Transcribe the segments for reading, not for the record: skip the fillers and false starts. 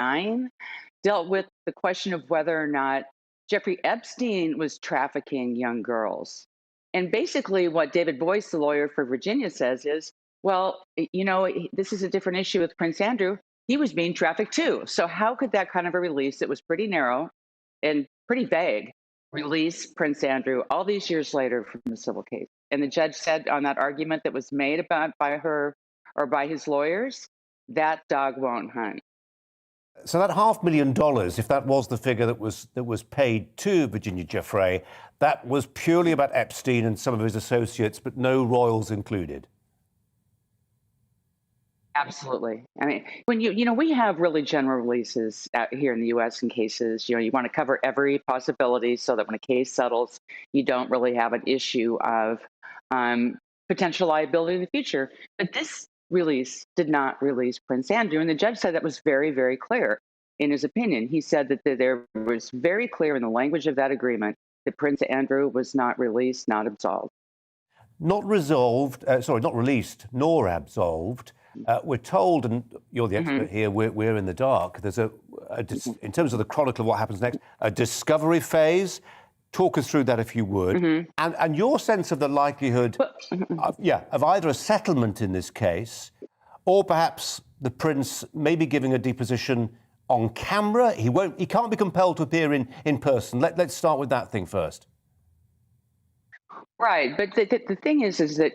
1999 dealt with the question of whether or not Jeffrey Epstein was trafficking young girls. And basically, what David Boyce, the lawyer for Virginia, says is, well, this is a different issue with Prince Andrew. He was being trafficked too. So, how could that kind of a release that was pretty narrow and pretty vague release Prince Andrew all these years later from the civil case? And the judge said on that argument that was made about by her or by his lawyers, that dog won't hunt. So that $500,000, if that was the figure that was paid to Virginia Giuffre, that was purely about Epstein and some of his associates, but no royals included. Absolutely. I mean, when we have really general releases out here in the U.S. in cases, you want to cover every possibility so that when a case settles, you don't really have an issue of potential liability in the future. But this release did not release Prince Andrew, and the judge said that was very, very clear in his opinion. He said that there was very clear in the language of that agreement that Prince Andrew was not released, not absolved. Not released, nor absolved. We're told, and you're the expert here, we're in the dark. There's in terms of the chronicle of what happens next, a discovery phase. Talk us through that if you would. And your sense of the likelihood of either a settlement in this case or perhaps the prince maybe giving a deposition on camera. He can't be compelled to appear in person. Let's start with that thing first. Right. But the thing is that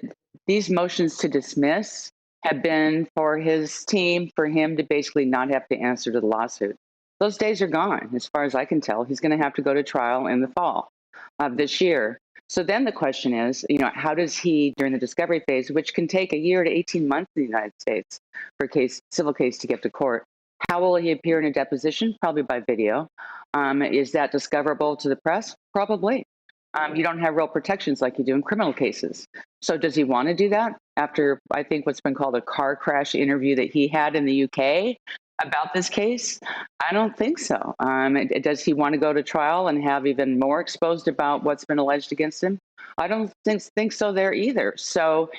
these motions to dismiss have been for his team, for him to basically not have to answer to the lawsuit. Those days are gone, as far as I can tell. He's going to have to go to trial in the fall of this year. So then the question is, how does he, during the discovery phase, which can take a year to 18 months in the United States for a civil case to get to court, how will he appear in a deposition? Probably by video. Is that discoverable to the press? Probably. You don't have real protections like you do in criminal cases. So does he want to do that after, I think, what's been called a car crash interview that he had in the UK about this case? I don't think so. Does he want to go to trial and have even more exposed about what's been alleged against him? I don't think so there either. So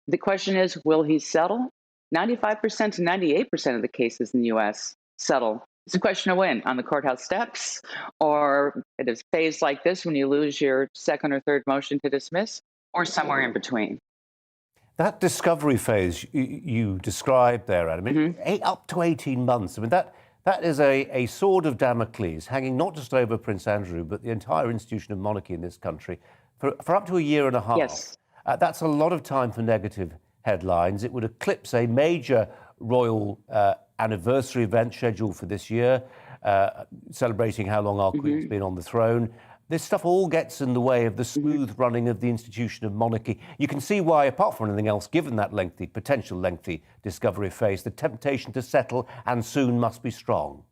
the question is, will he settle? 95% to 98% of the cases in the U.S. settle. It's a question of when, on the courthouse steps, or at a phase like this when you lose your second or third motion to dismiss, or somewhere in between. That discovery phase you described there, Adam, up to 18 months. I mean, that is a sword of Damocles hanging not just over Prince Andrew, but the entire institution of monarchy in this country for up to a year and a half. Yes. That's a lot of time for negative headlines. It would eclipse a major royal anniversary event scheduled for this year, celebrating how long our Queen's been on the throne. This stuff all gets in the way of the smooth running of the institution of monarchy. You can see why, apart from anything else, given that potential lengthy discovery phase, the temptation to settle and soon must be strong.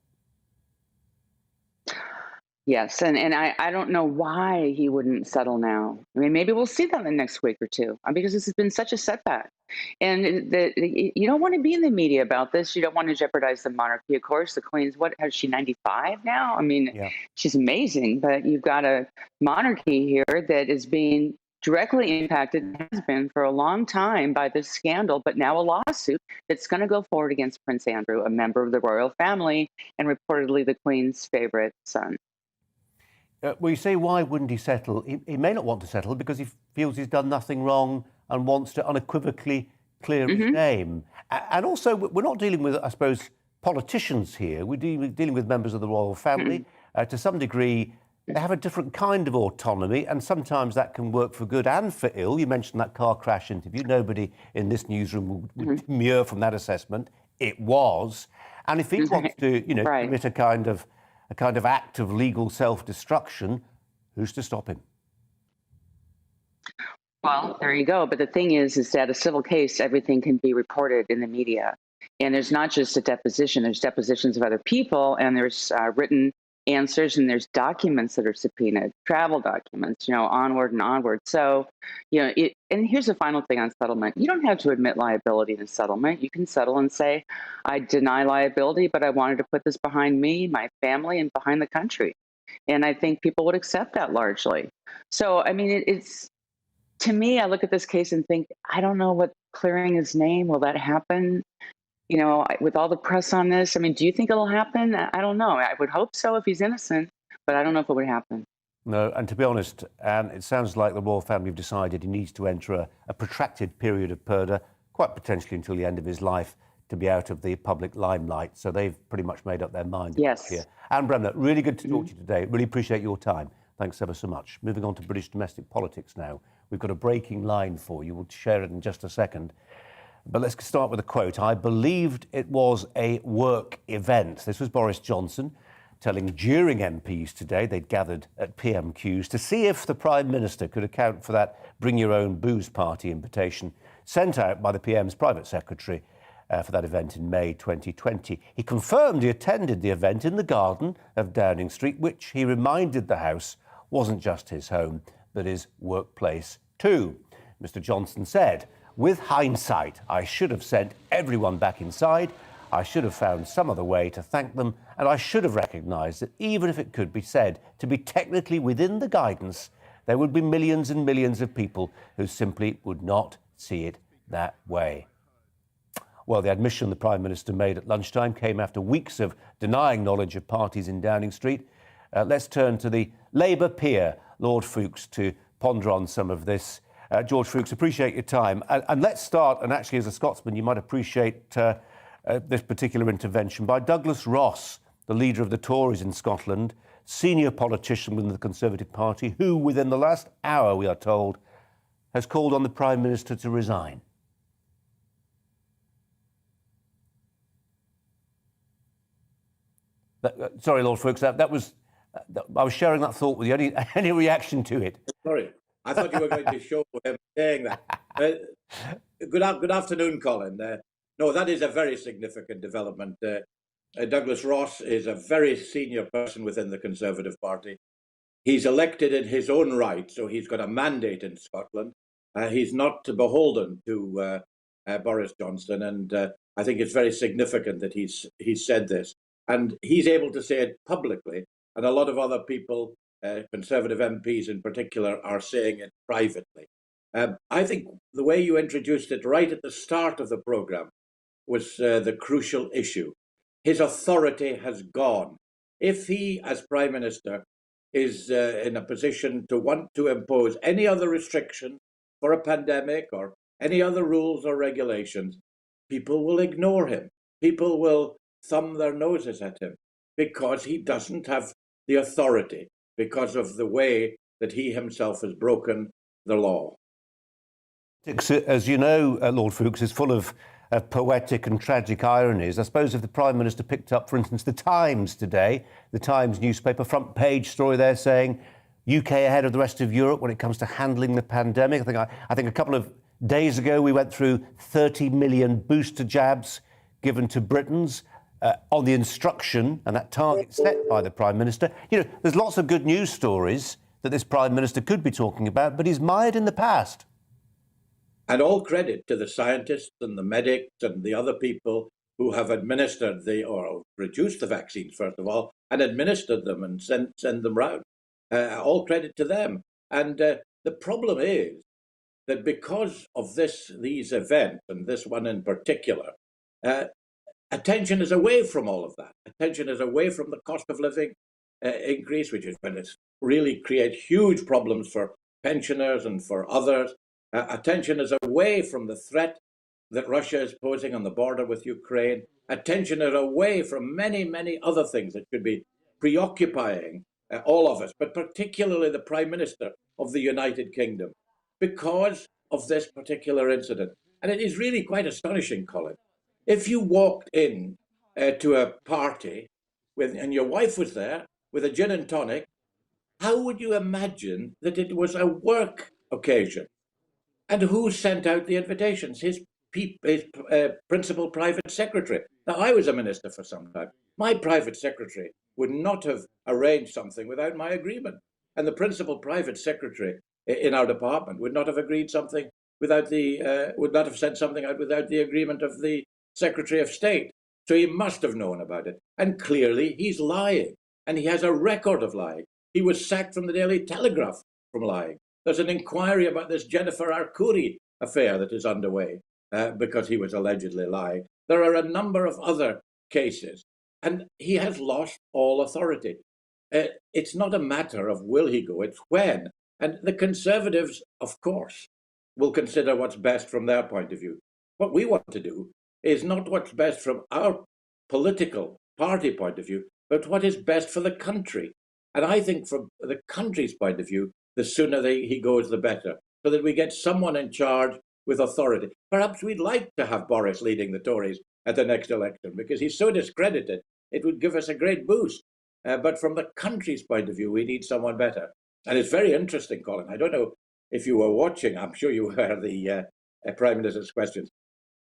Yes, and I don't know why he wouldn't settle now. I mean, maybe we'll see that in the next week or two, because this has been such a setback. And you don't want to be in the media about this. You don't want to jeopardize the monarchy, of course. The Queen's, is she 95 now? I mean, She's amazing, but you've got a monarchy here that is being directly impacted, has been for a long time, by this scandal, but now a lawsuit that's going to go forward against Prince Andrew, a member of the royal family, and reportedly the Queen's favorite son. Well, you say, why wouldn't he settle? He may not want to settle because he feels he's done nothing wrong and wants to unequivocally clear his name. And also, we're not dealing with, I suppose, politicians here. We're dealing with members of the royal family. To some degree, they have a different kind of autonomy, and sometimes that can work for good and for ill. You mentioned that car crash interview. Nobody in this newsroom would demur from that assessment. It was. And if he wants to, commit a kind of act of legal self-destruction, who's to stop him? Well, there you go. But the thing is that a civil case, everything can be reported in the media. And there's not just a deposition, there's depositions of other people, and there's written answers, and there's documents that are subpoenaed, travel documents, onward and onward. So, and here's the final thing on settlement. You don't have to admit liability in a settlement. You can settle and say, I deny liability, but I wanted to put this behind me, my family, and behind the country. And I think people would accept that largely. So, I mean, it's, to me, I look at this case and think, I don't know what clearing his name, will that happen? with all the press on this, I mean, do you think it'll happen? I don't know. I would hope so if he's innocent, but I don't know if it would happen. No, and to be honest, Anne, it sounds like the royal family have decided he needs to enter a protracted period of purdah, quite potentially until the end of his life, to be out of the public limelight. So they've pretty much made up their mind. Yes. Here. Anne Bremner, really good to talk to you today. Really appreciate your time. Thanks ever so much. Moving on to British domestic politics now. We've got a breaking line for you. We'll share it in just a second. But let's start with a quote. I believed it was a work event. This was Boris Johnson telling during MPs today they'd gathered at PMQs to see if the Prime Minister could account for that bring your own booze party invitation sent out by the PM's private secretary for that event in May 2020. He confirmed he attended the event in the garden of Downing Street, which he reminded the House wasn't just his home, but his workplace too. Mr. Johnson said, "With hindsight, I should have sent everyone back inside. I should have found some other way to thank them, and I should have recognised that even if it could be said to be technically within the guidance, there would be millions and millions of people who simply would not see it that way." Well, the admission the Prime Minister made at lunchtime came after weeks of denying knowledge of parties in Downing Street. Let's turn to the Labour peer, Lord Fuchs, to ponder on some of this. George Fuchs, appreciate your time. And let's start, and actually as a Scotsman, you might appreciate this particular intervention by Douglas Ross, the leader of the Tories in Scotland, senior politician within the Conservative Party, who within the last hour, we are told, has called on the Prime Minister to resign. Sorry, Lord Fuchs, that was... I was sharing that thought with you. Any reaction to it? Sorry, I thought you were going to show him saying that. Good afternoon, Colin. No, that is a very significant development. Douglas Ross is a very senior person within the Conservative Party. He's elected in his own right, so he's got a mandate in Scotland. He's not beholden to Boris Johnson, and I think it's very significant that he's said this. And he's able to say it publicly. And a lot of other people, Conservative MPs in particular, are saying it privately. I think the way you introduced it right at the start of the programme was the crucial issue. His authority has gone. If he, as Prime Minister, is in a position to want to impose any other restriction for a pandemic or any other rules or regulations, people will ignore him. People will thumb their noses at him because he doesn't have the authority, because of the way that he himself has broken the law. As you know, Lord Fuchs, is full of poetic and tragic ironies. I suppose if the Prime Minister picked up, for instance, the Times today, the Times newspaper, front page story there saying UK ahead of the rest of Europe when it comes to handling the pandemic. I think a couple of days ago we went through 30 million booster jabs given to Britons. On the instruction and that target set by the Prime Minister. There's lots of good news stories that this Prime Minister could be talking about, but he's mired in the past. And all credit to the scientists and the medics and the other people who have administered or produced the vaccines, first of all, and administered them and send them round. All credit to them. And the problem is that because of these events, and this one in particular, attention is away from all of that. Attention is away from the cost of living increase, which is going to really create huge problems for pensioners and for others. Attention is away from the threat that Russia is posing on the border with Ukraine. Attention is away from many, many other things that could be preoccupying all of us, but particularly the Prime Minister of the United Kingdom, because of this particular incident. And it is really quite astonishing, Colin. If you walked in to a party and your wife was there with a gin and tonic, how would you imagine that it was a work occasion? And who sent out the invitations? His principal private secretary. Now, I was a minister for some time. My private secretary would not have arranged something without my agreement. And the principal private secretary in our department would not have agreed something would not have sent something out without the agreement of the Secretary of State. So he must have known about it. And clearly he's lying. And he has a record of lying. He was sacked from the Daily Telegraph from lying. There's an inquiry about this Jennifer Arcuri affair that is underway. because he was allegedly lying. There are a number of other cases, and he has lost all authority. It's not a matter of will he go, it's when. And the Conservatives, of course, will consider what's best from their point of view. What we want to do is not what's best from our political party point of view, but what is best for the country. And I think from the country's point of view, the sooner he goes, the better, so that we get someone in charge with authority. Perhaps we'd like to have Boris leading the Tories at the next election, because he's so discredited, it would give us a great boost. But from the country's point of view, we need someone better. And it's very interesting, Colin. I don't know if you were watching, I'm sure you were, the Prime Minister's questions.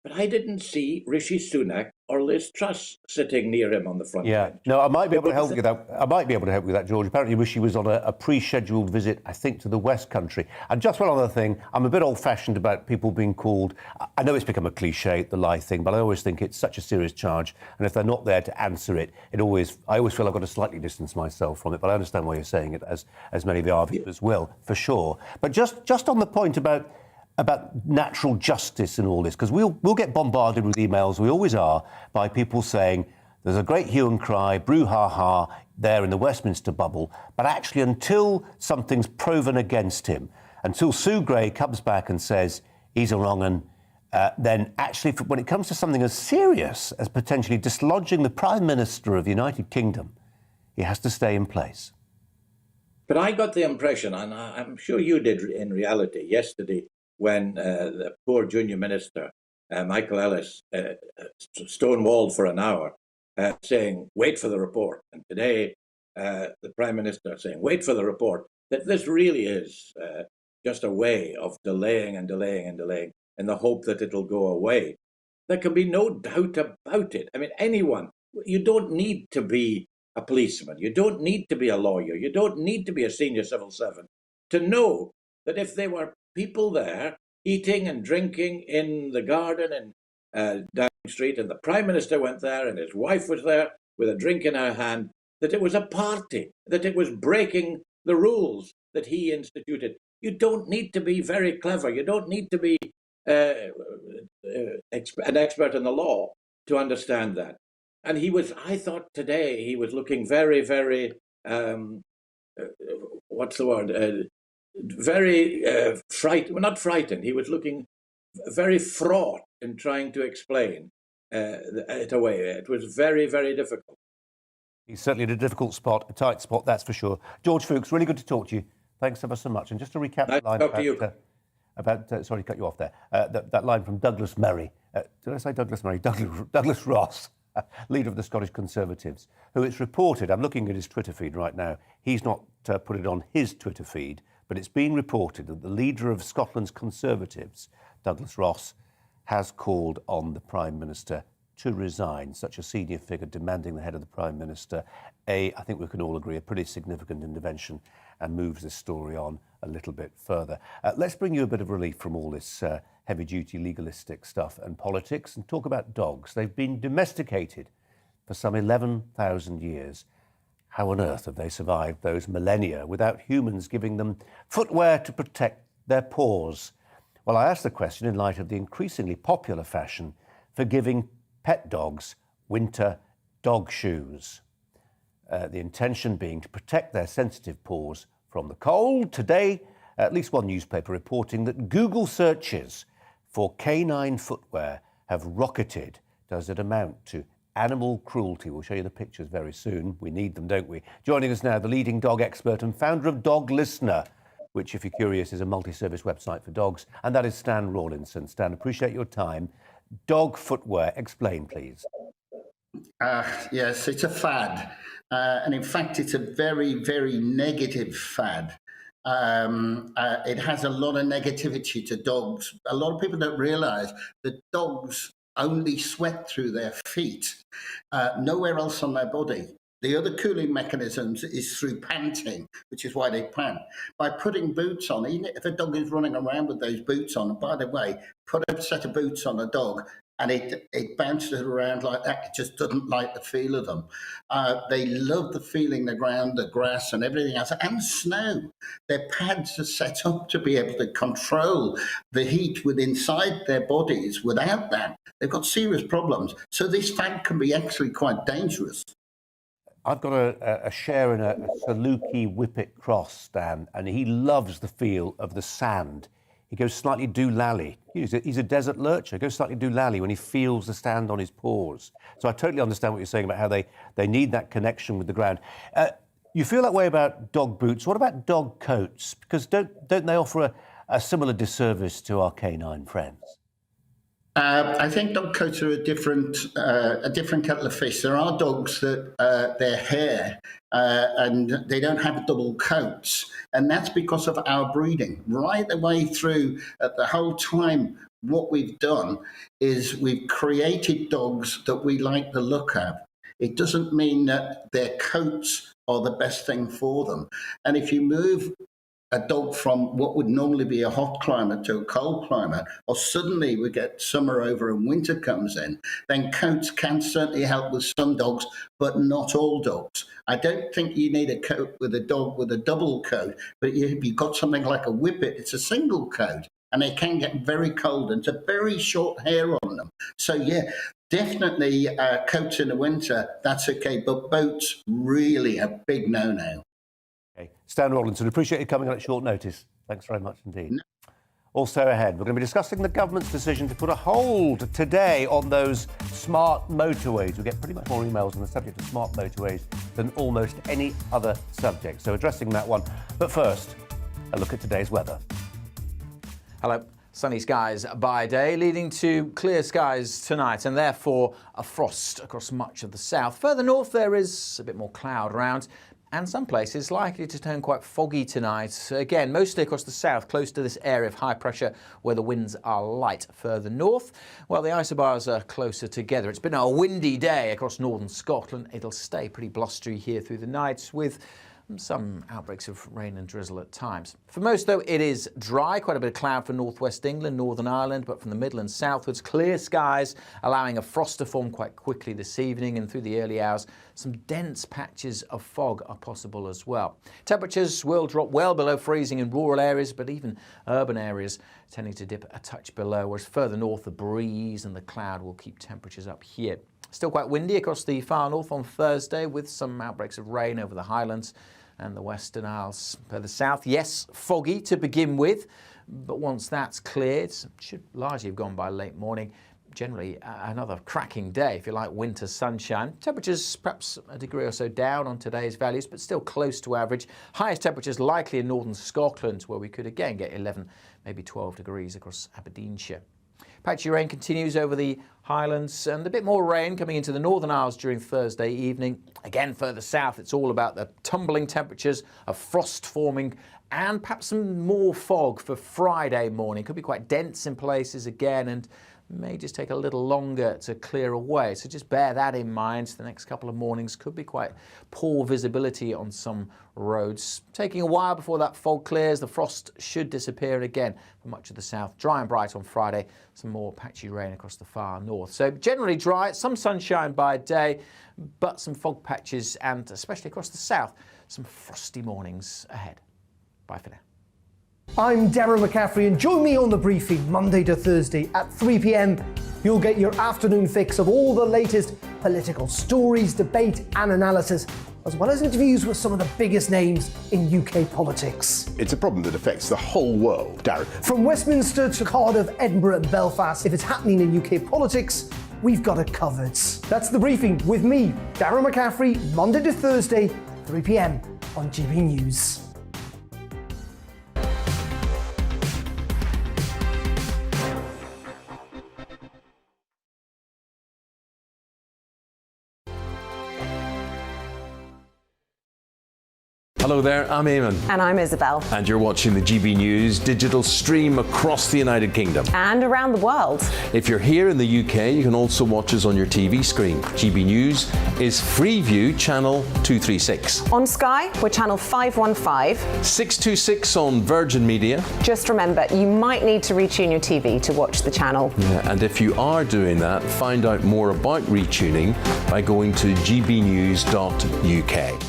But I didn't see Rishi Sunak or Liz Truss sitting near him on the front bench. No, I might be able to help you with that. I might be able to help you with that, George. Apparently, Rishi was on a pre-scheduled visit, I think, to the West Country. And just one other thing, I'm a bit old-fashioned about people being called. I know it's become a cliche, the lie thing, but I always think it's such a serious charge. And if they're not there to answer it, I always feel I've got to slightly distance myself from it. But I understand why you're saying it, as many of the arguers will, for sure. But just on the point about natural justice and all this, because we'll get bombarded with emails, we always are, by people saying there's a great hue and cry, brouhaha there in the Westminster bubble, but actually until something's proven against him, until Sue Gray comes back and says he's a wrong 'un, then actually when it comes to something as serious as potentially dislodging the Prime Minister of the United Kingdom, he has to stay in place. But I got the impression, and I'm sure you did in reality, yesterday, when the poor junior minister, Michael Ellis, stonewalled for an hour, saying, wait for the report. And today, the Prime Minister saying, wait for the report, that this really is just a way of delaying and delaying and delaying in the hope that it'll go away. There can be no doubt about it. I mean, anyone, you don't need to be a policeman, you don't need to be a lawyer, you don't need to be a senior civil servant to know that if there were people there eating and drinking in the garden and Downing Street, and the Prime Minister went there and his wife was there with a drink in her hand, that it was a party, that it was breaking the rules that he instituted. You don't need to be very clever. You don't need to be an expert in the law to understand that. And he was, I thought today, he was looking very, very, what's the word? Very frightened, well, not frightened, he was looking very fraught in trying to explain it away. It was very, very difficult. He's certainly in a difficult spot, a tight spot, that's for sure. George Fuchs, really good to talk to you. Thanks ever so much. And just to recap the line sorry to cut you off there, that line from Douglas Murray. Did I say Douglas Murray? Douglas Ross, leader of the Scottish Conservatives, who it's reported, I'm looking at his Twitter feed right now, he's not put it on his Twitter feed, but it's been reported that the leader of Scotland's Conservatives, Douglas Ross, has called on the Prime Minister to resign. Such a senior figure demanding the head of the Prime Minister. I think we can all agree, a pretty significant intervention, and moves this story on a little bit further. Let's bring you a bit of relief from all this heavy-duty legalistic stuff and politics and talk about dogs. They've been domesticated for some 11,000 years. How on earth have they survived those millennia without humans giving them footwear to protect their paws? Well, I asked the question in light of the increasingly popular fashion for giving pet dogs winter dog shoes. The intention being to protect their sensitive paws from the cold. Today, at least one newspaper reporting that Google searches for canine footwear have rocketed. Does it amount to animal cruelty? We'll show you the pictures very soon. We need them, don't we? Joining us now, the leading dog expert and founder of Dog Listener, which, if you're curious, is a multi-service website for dogs, and that is Stan Rawlinson. Stan, appreciate your time. Dog footwear, explain, please. Yes, it's a fad. And in fact, it's a very, very negative fad. It has a lot of negativity to dogs. A lot of people don't realise that dogs only sweat through their feet, nowhere else on their body. The other cooling mechanisms is through panting, which is why they pant. By putting boots on, even if a dog is running around with those boots on, and by the way, put a set of boots on a dog, and it bounces around like that. It just doesn't like the feel of them. They love the feeling, the ground, the grass, and everything else, and snow. Their pads are set up to be able to control the heat within inside their bodies. Without that, they've got serious problems. So this fad can be actually quite dangerous. I've got a share in a Saluki Whippet cross, Stan, and he loves the feel of the sand. He goes slightly doolally. He's a desert lurcher. Goes slightly doolally when he feels the sand on his paws. So I totally understand what you're saying about how they need that connection with the ground. You feel that way about dog boots. What about dog coats? Because don't they offer a similar disservice to our canine friends? I think dog coats are a different kettle of fish. There are dogs that their hair and they don't have double coats, and that's because of our breeding. Right the way through the whole time, what we've done is we've created dogs that we like the look of. It doesn't mean that their coats are the best thing for them. And if you move a dog from what would normally be a hot climate to a cold climate, or suddenly we get summer over and winter comes in, then coats can certainly help with some dogs, but not all dogs. I don't think you need a coat with a dog with a double coat, but if you've got something like a Whippet, it's a single coat, and they can get very cold, and it's a very short hair on them. So yeah, definitely coats in the winter, that's okay, but boats, really a big no-no. Okay. Stan Rawlinson, appreciate you coming on at short notice. Thanks very much indeed. No. Also ahead, we're going to be discussing the government's decision to put a hold today on those smart motorways. We get pretty much more emails on the subject of smart motorways than almost any other subject. So addressing that one. But first, a look at today's weather. Hello. Sunny skies by day, leading to clear skies tonight, and therefore a frost across much of the south. Further north, there is a bit more cloud around, and some places likely to turn quite foggy tonight. Again, mostly across the south, close to this area of high pressure where the winds are light. Further north, well, the isobars are closer together. It's been a windy day across northern Scotland. It'll stay pretty blustery here through the night with some outbreaks of rain and drizzle at times. For most, though, it is dry. Quite a bit of cloud for northwest England, Northern Ireland, but from the Midlands southwards, clear skies, allowing a frost to form quite quickly this evening, and through the early hours, some dense patches of fog are possible as well. Temperatures will drop well below freezing in rural areas, but even urban areas tending to dip a touch below, whereas further north, the breeze and the cloud will keep temperatures up here. Still quite windy across the far north on Thursday, with some outbreaks of rain over the Highlands and the Western Isles. Further south, yes, foggy to begin with, but once that's cleared, should largely have gone by late morning. Generally, another cracking day, if you like, winter sunshine. Temperatures perhaps a degree or so down on today's values, but still close to average. Highest temperatures likely in northern Scotland, where we could again get 11, maybe 12 degrees across Aberdeenshire. Patchy rain continues over the Highlands, and a bit more rain coming into the Northern Isles during Thursday evening. Again, further south, it's all about the tumbling temperatures, of frost forming, and perhaps some more fog for Friday morning. Could be quite dense in places again, and may just take a little longer to clear away. So just bear that in mind. The next couple of mornings could be quite poor visibility on some roads. Taking a while before that fog clears, the frost should disappear again for much of the south. Dry and bright on Friday, some more patchy rain across the far north. So generally dry, some sunshine by day, but some fog patches, and especially across the south, some frosty mornings ahead. Bye for now. I'm Darren McCaffrey, and join me on The Briefing Monday to Thursday at 3 p.m. You'll get your afternoon fix of all the latest political stories, debate and analysis, as well as interviews with some of the biggest names in UK politics. It's a problem that affects the whole world, Darren. From Westminster to Cardiff, Edinburgh and Belfast, if it's happening in UK politics, we've got it covered. That's The Briefing with me, Darren McCaffrey, Monday to Thursday, 3 p.m. on GB News. Hello there, I'm Eamon. And I'm Isabel. And you're watching the GB News digital stream across the United Kingdom. And around the world. If you're here in the UK, you can also watch us on your TV screen. GB News is Freeview channel 236. On Sky, we're channel 515. 626 on Virgin Media. Just remember, you might need to retune your TV to watch the channel. Yeah, and if you are doing that, find out more about retuning by going to gbnews.uk.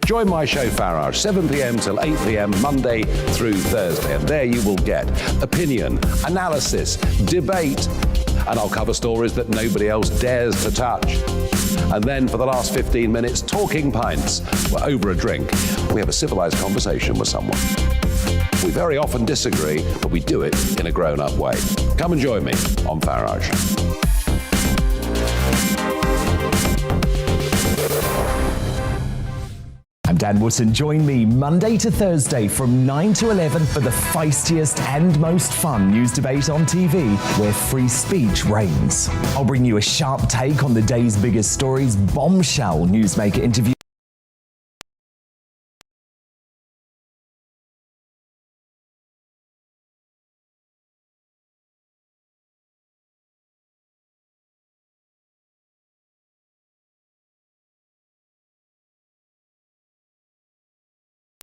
Join my show Farage, 7 p.m. till 8 p.m. Monday through Thursday, and there you will get opinion, analysis, debate, and I'll cover stories that nobody else dares to touch. And then for the last 15 minutes, talking pints. We're over a drink. We have a civilised conversation with someone. We very often disagree, but we do it in a grown-up way. Come and join me on Farage. I'm Dan Wootton. Join me Monday to Thursday from 9 to 11 for the feistiest and most fun news debate on TV, where free speech reigns. I'll bring you a sharp take on the day's biggest stories, bombshell newsmaker interview.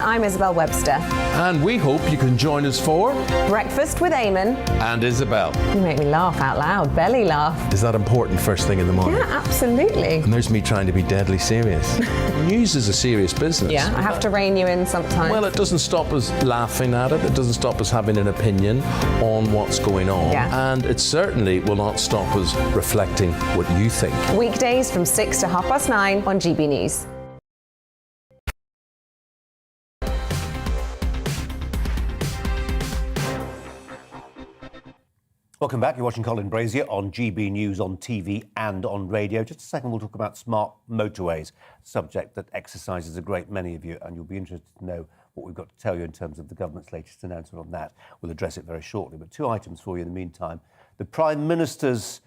I'm Isabel Webster. And we hope you can join us for Breakfast with Eamon. And Isabel. You make me laugh out loud, belly laugh. Is that important first thing in the morning? Yeah, absolutely. And there's me trying to be deadly serious. News is a serious business. Yeah, I have to rein you in sometimes. Well, it doesn't stop us laughing at it. It doesn't stop us having an opinion on what's going on. Yeah. And it certainly will not stop us reflecting what you think. Weekdays from 6 to 9:30 on GB News. Welcome back. You're watching Colin Brazier on GB News on TV and on radio. Just a second, we'll talk about smart motorways, a subject that exercises a great many of you, and you'll be interested to know what we've got to tell you in terms of the government's latest announcement on that. We'll address it very shortly. But two items for you in the meantime. The Prime Minister's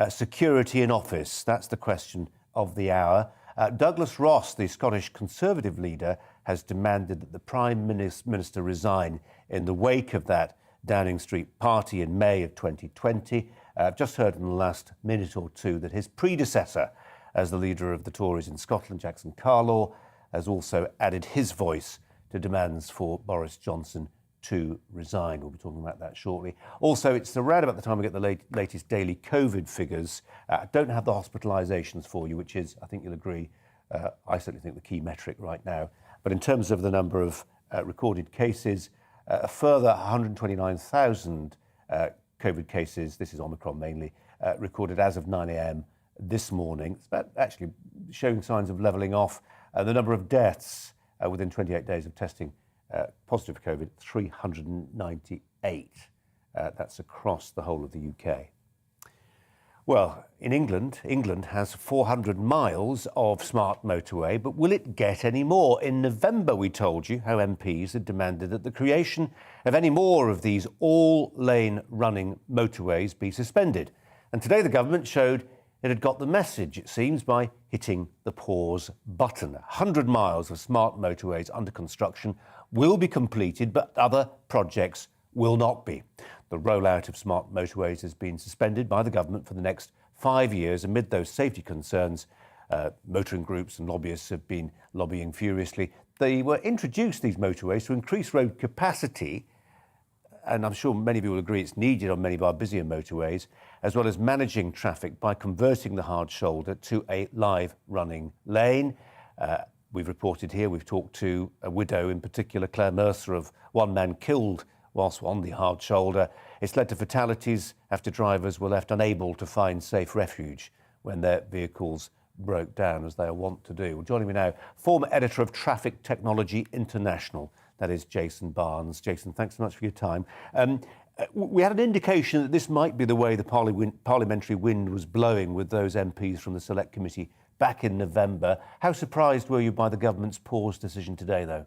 security in office, that's the question of the hour. Douglas Ross, the Scottish Conservative leader, has demanded that the Prime Minister resign in the wake of that Downing Street party in May of 2020. I've just heard in the last minute or two that his predecessor as the leader of the Tories in Scotland, Jackson Carlaw, has also added his voice to demands for Boris Johnson to resign. We'll be talking about that shortly. Also, it's around about the time we get the latest daily COVID figures. I don't have the hospitalisations for you, which is, I think you'll agree, I certainly think the key metric right now. But in terms of the number of recorded cases, a further 129,000 COVID cases, this is Omicron mainly, recorded as of 9 a.m. this morning. It's about actually showing signs of levelling off. The number of deaths within 28 days of testing positive for COVID, 398. That's across the whole of the UK. Well, in England has 400 miles of smart motorway, but will it get any more? In November, we told you how MPs had demanded that the creation of any more of these all-lane running motorways be suspended. And today the government showed it had got the message, it seems, by hitting the pause button. 100 miles of smart motorways under construction will be completed, but other projects will not be. The rollout of smart motorways has been suspended by the government for the next 5 years amid those safety concerns. Motoring groups and lobbyists have been lobbying furiously. They were introduced, these motorways, to increase road capacity, and I'm sure many of you will agree it's needed on many of our busier motorways, as well as managing traffic by converting the hard shoulder to a live running lane. We've reported here, we've talked to a widow in particular, Claire Mercer, of one man killed whilst on the hard shoulder. It's led to fatalities after drivers were left unable to find safe refuge when their vehicles broke down, as they are wont to do. Well, joining me now, former editor of Traffic Technology International, that is Jason Barnes. Jason, thanks so much for your time. We had an indication that this might be the way the parliamentary wind was blowing with those MPs from the Select Committee back in November. How surprised were you by the government's pause decision today, though?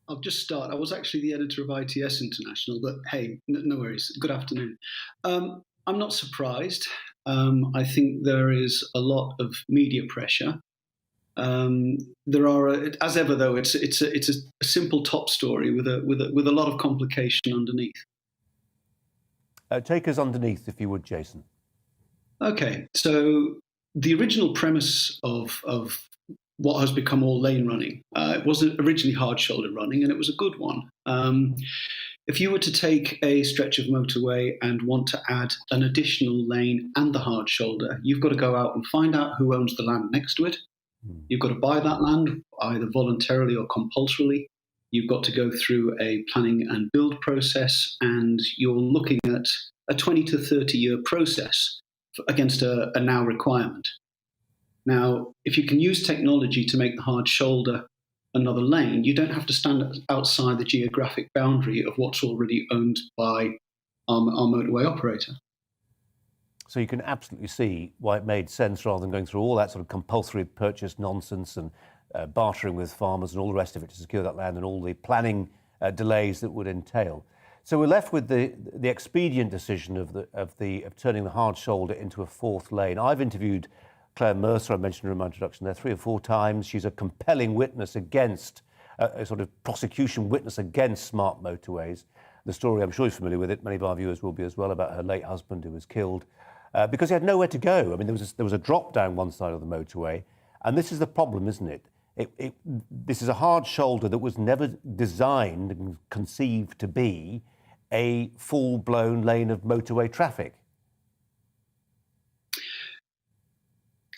I'll just start. I was actually the editor of ITS International, but hey, no worries. Good afternoon. I'm not surprised. I think there is a lot of media pressure There are, as ever, though, it's a simple top story with a lot of complication underneath. Take us underneath, if you would, Jason. Okay, so the original premise of what has become all lane running, it wasn't originally hard shoulder running, and it was a good one. If you were to take a stretch of motorway and want to add an additional lane and the hard shoulder, you've got to go out and find out who owns the land next to it. You've got to buy that land either voluntarily or compulsorily. You've got to go through a planning and build process, and you're looking at a 20 to 30 year process against a now requirement. Now, if you can use technology to make the hard shoulder another lane, you don't have to stand outside the geographic boundary of what's already owned by our motorway operator. So you can absolutely see why it made sense, rather than going through all that sort of compulsory purchase nonsense and bartering with farmers and all the rest of it to secure that land, and all the planning delays that would entail. So we're left with the expedient decision of turning the hard shoulder into a fourth lane. I've interviewed Claire Mercer, I mentioned her in my introduction there, 3 or 4 times. She's a compelling witness against, a sort of prosecution witness against smart motorways. The story, I'm sure you're familiar with it, many of our viewers will be as well, about her late husband who was killed because he had nowhere to go. I mean, there was a drop down one side of the motorway, and this is the problem, isn't it? This is a hard shoulder that was never designed and conceived to be a full-blown lane of motorway traffic.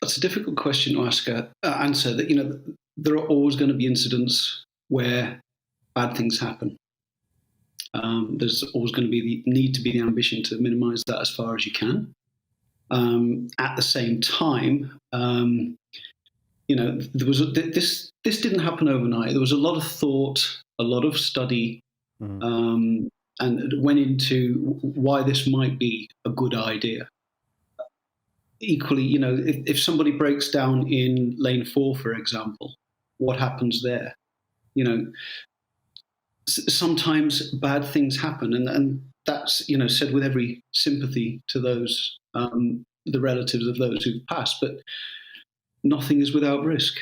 That's a difficult question to answer. That, there are always going to be incidents where bad things happen. There's always going to be the ambition to minimise that as far as you can. At the same time, there was this didn't happen overnight. There was a lot of thought, a lot of study, and it went into why this might be a good idea. Equally, if somebody breaks down in lane 4, for example, what happens there? Sometimes bad things happen, and that's said with every sympathy to those the relatives of those who've passed. But nothing is without risk.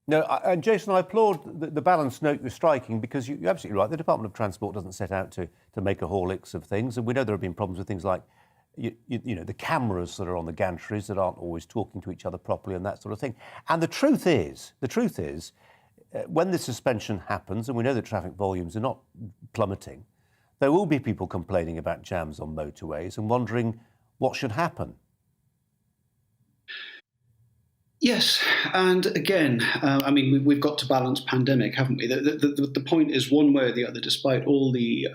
No, and Jason, I applaud the balanced note you're striking, because you're absolutely right. The Department of Transport doesn't set out to make a Horlicks of things, and we know there have been problems with things like the cameras that are on the gantries that aren't always talking to each other properly and that sort of thing. And the truth is, when the suspension happens, and we know that traffic volumes are not plummeting, there will be people complaining about jams on motorways and wondering what should happen. Yes, and again, we've got to balance pandemic, haven't we? The point is, one way or the other, despite all the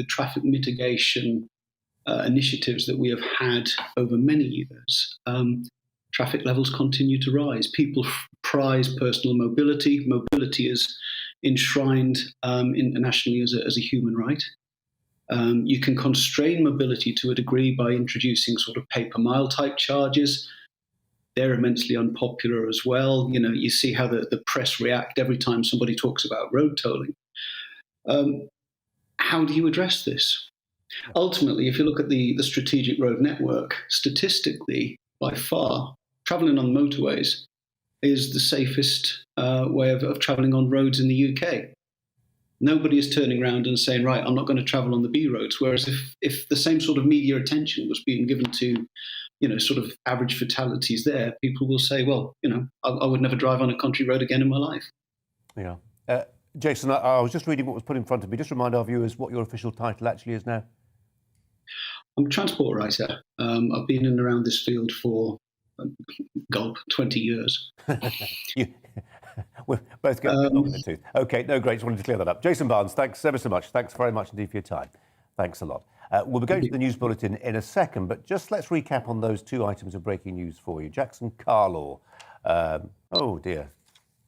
traffic mitigation initiatives that we have had over many years, traffic levels continue to rise. People prize personal mobility. Mobility is enshrined internationally as a human right. You can constrain mobility to a degree by introducing sort of pay-per-mile type charges. They're immensely unpopular as well. You see how the press react every time somebody talks about road tolling. How do you address this? Ultimately, if you look at the strategic road network, statistically, by far, travelling on motorways is the safest way of travelling on roads in the UK. Nobody is turning around and saying, right, I'm not going to travel on the B roads. Whereas if the same sort of media attention was being given to, sort of average fatalities there, people will say, well, I would never drive on a country road again in my life. Yeah. Jason, I was just reading what was put in front of me. Just remind our viewers what your official title actually is now. I'm a transport writer. I've been in and around this field for 20 years. We're both getting long in the tooth. OK, no, great. Just wanted to clear that up. Jason Barnes, thanks ever so much. Thanks very much indeed for your time. Thanks a lot. We'll be going to the news bulletin in a second, but just let's recap on those 2 items of breaking news for you. Jackson Carlaw. Oh, dear.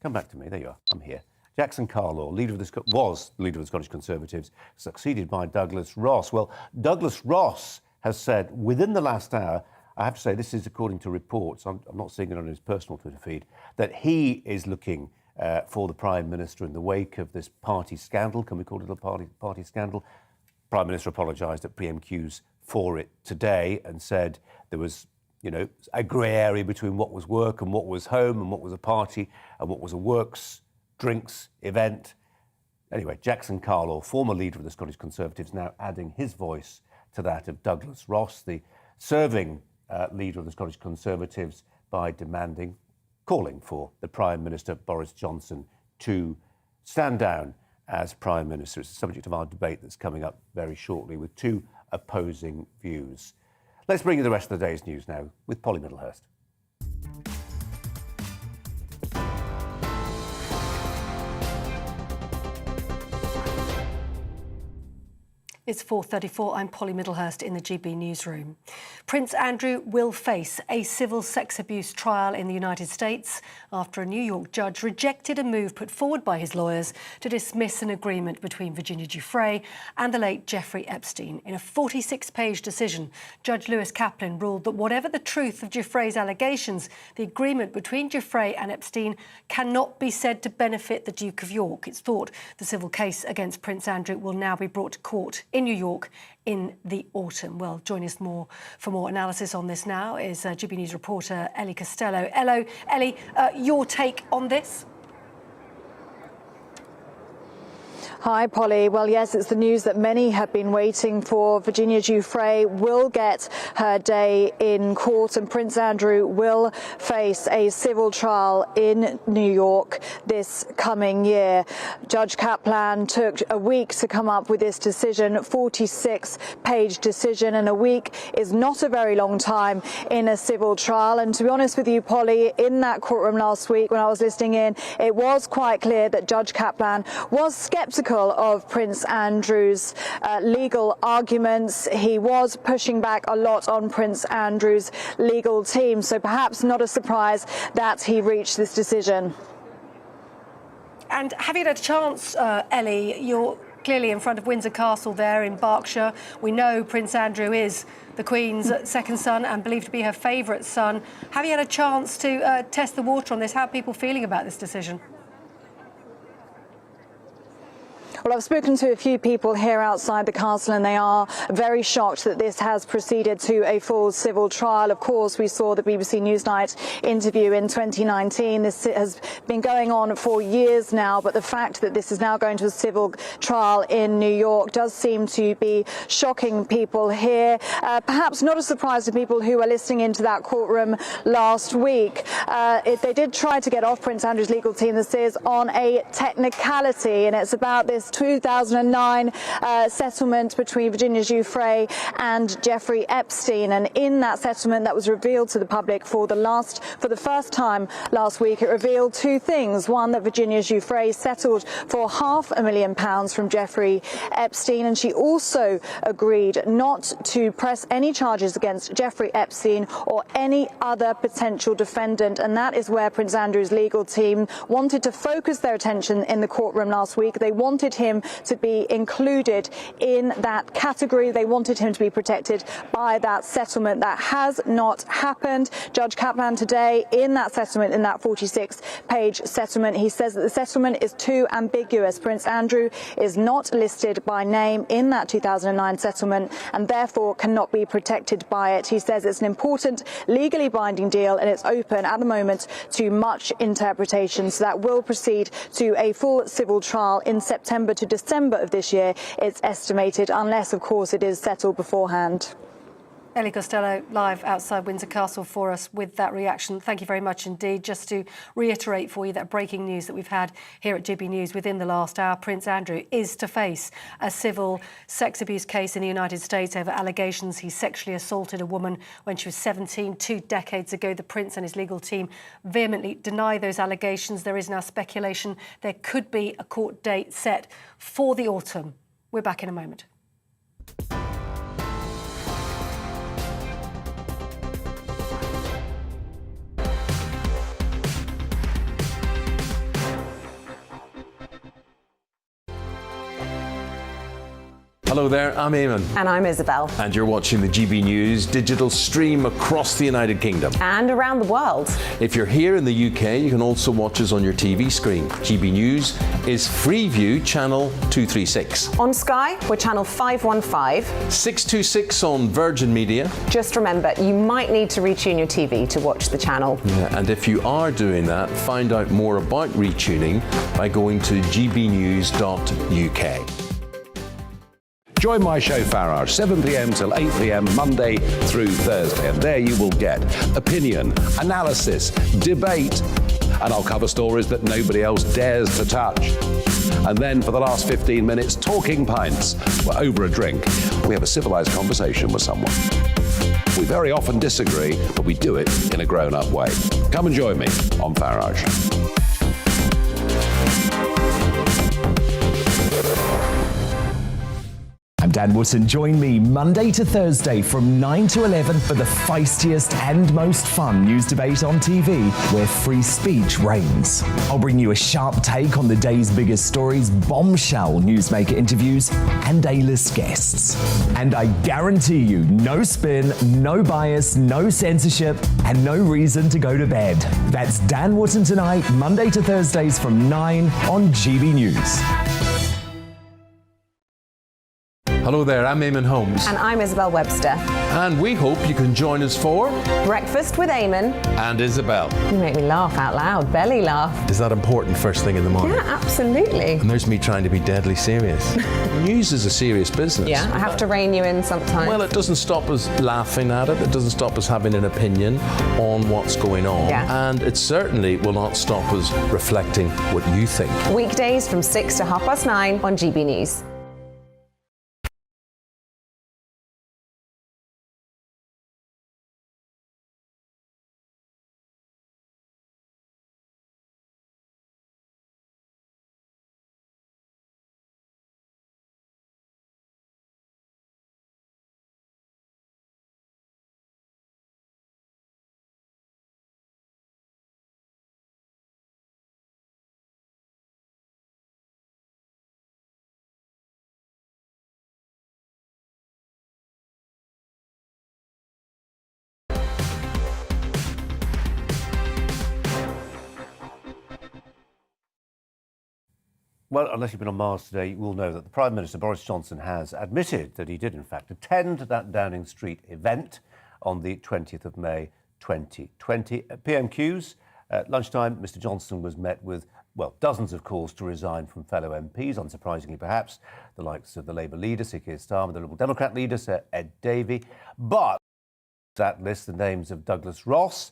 Come back to me. There you are. I'm here. Jackson Carlaw, was the leader of the Scottish Conservatives, succeeded by Douglas Ross. Well, Douglas Ross has said within the last hour, I have to say this is according to reports, I'm not seeing it on his personal Twitter feed, that he is looking for the Prime Minister in the wake of this party scandal. Can we call it a party scandal? Prime Minister apologised at PMQs for it today and said there was a grey area between what was work and what was home and what was a party and what was a works, drinks, event. Anyway, Jackson Carlaw, former leader of the Scottish Conservatives, now adding his voice to that of Douglas Ross, the serving leader of the Scottish Conservatives, by calling for the Prime Minister, Boris Johnson, to stand down as Prime Minister. It's the subject of our debate that's coming up very shortly with two opposing views. Let's bring you the rest of the day's news now with Polly Middlehurst. It's 4:34. I'm Polly Middlehurst in the GB newsroom. Prince Andrew will face a civil sex abuse trial in the United States after a New York judge rejected a move put forward by his lawyers to dismiss an agreement between Virginia Giuffre and the late Jeffrey Epstein. In a 46-page decision, Judge Lewis Kaplan ruled that whatever the truth of Giuffre's allegations, the agreement between Giuffre and Epstein cannot be said to benefit the Duke of York. It's thought the civil case against Prince Andrew will now be brought to court in New York in the autumn. Well, join us for more analysis on this now is GB News reporter Ellie Costello. Hello, Ellie, your take on this? Hi, Polly. Well, yes, it's the news that many have been waiting for. Virginia Giuffre will get her day in court and Prince Andrew will face a civil trial in New York this coming year. Judge Kaplan took a week to come up with this decision, 46-page decision, and a week is not a very long time in a civil trial. And to be honest with you, Polly, in that courtroom last week when I was listening in, it was quite clear that Judge Kaplan was sceptical of Prince Andrew's legal arguments. He was pushing back a lot on Prince Andrew's legal team, so perhaps not a surprise that he reached this decision. And have you had a chance, Ellie, you're clearly in front of Windsor Castle there in Berkshire. We know Prince Andrew is the Queen's second son and believed to be her favourite son. Have you had a chance to test the water on this? How are people feeling about this decision? Well, I've spoken to a few people here outside the castle and they are very shocked that this has proceeded to a full civil trial. Of course, we saw the BBC Newsnight interview in 2019. This has been going on for years now, but the fact that this is now going to a civil trial in New York does seem to be shocking people here. Perhaps not a surprise to people who were listening into that courtroom last week. They did try to get off Prince Andrew's legal team, this is, on a technicality, and it's about this 2009 settlement between Virginia Giuffre and Jeffrey Epstein, and in that settlement that was revealed to the public for the first time last week, it revealed two things. One, that Virginia Giuffre settled for £500,000 from Jeffrey Epstein, and she also agreed not to press any charges against Jeffrey Epstein or any other potential defendant, and that is where Prince Andrew's legal team wanted to focus their attention in the courtroom last week. They wanted him to be included in that category. They wanted him to be protected by that settlement. That has not happened. Judge Kaplan today, in that settlement, in that 46-page settlement, he says that the settlement is too ambiguous. Prince Andrew is not listed by name in that 2009 settlement and therefore cannot be protected by it. He says it's an important, legally binding deal and it's open at the moment to much interpretation. So that will proceed to a full civil trial in September to December of this year, it's estimated, unless, of course, it is settled beforehand. Ellie Costello, live outside Windsor Castle for us with that reaction. Thank you very much indeed. Just to reiterate for you that breaking news that we've had here at GB News within the last hour, Prince Andrew is to face a civil sex abuse case in the United States over allegations he sexually assaulted a woman when she was 17, 2 decades ago. The Prince and his legal team vehemently deny those allegations. There is now speculation there could be a court date set for the autumn. We're back in a moment. Hello there, I'm Eamon. And I'm Isabel. And you're watching the GB News digital stream across the United Kingdom. And around the world. If you're here in the UK, you can also watch us on your TV screen. GB News is Freeview channel 236. On Sky, we're channel 515. 626 on Virgin Media. Just remember, you might need to retune your TV to watch the channel. Yeah, and if you are doing that, find out more about retuning by going to gbnews.uk. Join my show Farage, 7 p.m. till 8 p.m. Monday through Thursday, and there you will get opinion, analysis, debate, and I'll cover stories that nobody else dares to touch. And then for the last 15 minutes, talking pints. We're over a drink. We have a civilized conversation with someone. We very often disagree, but we do it in a grown-up way. Come and join me on Farage. I'm Dan Wootton. Join me Monday to Thursday from 9 to 11 for the feistiest and most fun news debate on TV, where free speech reigns. I'll bring you a sharp take on the day's biggest stories, bombshell newsmaker interviews, and A-list guests. And I guarantee you, no spin, no bias, no censorship, and no reason to go to bed. That's Dan Wootton tonight, Monday to Thursdays from 9 on GB News. Hello there, I'm Eamon Holmes. And I'm Isabel Webster. And we hope you can join us for Breakfast with Eamon. And Isabel. You make me laugh out loud, belly laugh. Is that important first thing in the morning? Yeah, absolutely. And there's me trying to be deadly serious. News is a serious business. Yeah, I have to rein you in sometimes. Well, it doesn't stop us laughing at it. It doesn't stop us having an opinion on what's going on. Yeah. And it certainly will not stop us reflecting what you think. Weekdays from 6 to 9:30 on GB News. Well, unless you've been on Mars today, you will know that the Prime Minister, Boris Johnson, has admitted that he did, in fact, attend that Downing Street event on the 20th of May 2020. At PMQs, at lunchtime, Mr Johnson was met with, well, dozens of calls to resign from fellow MPs, unsurprisingly perhaps, the likes of the Labour leader, Sir Keir Starmer, the Liberal Democrat leader, Sir Ed Davey. But that lists the names of Douglas Ross,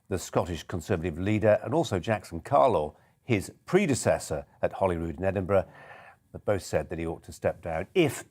the Scottish Conservative leader, and also Jackson Carlaw, his predecessor at Holyrood in Edinburgh, that both said that he ought to step down if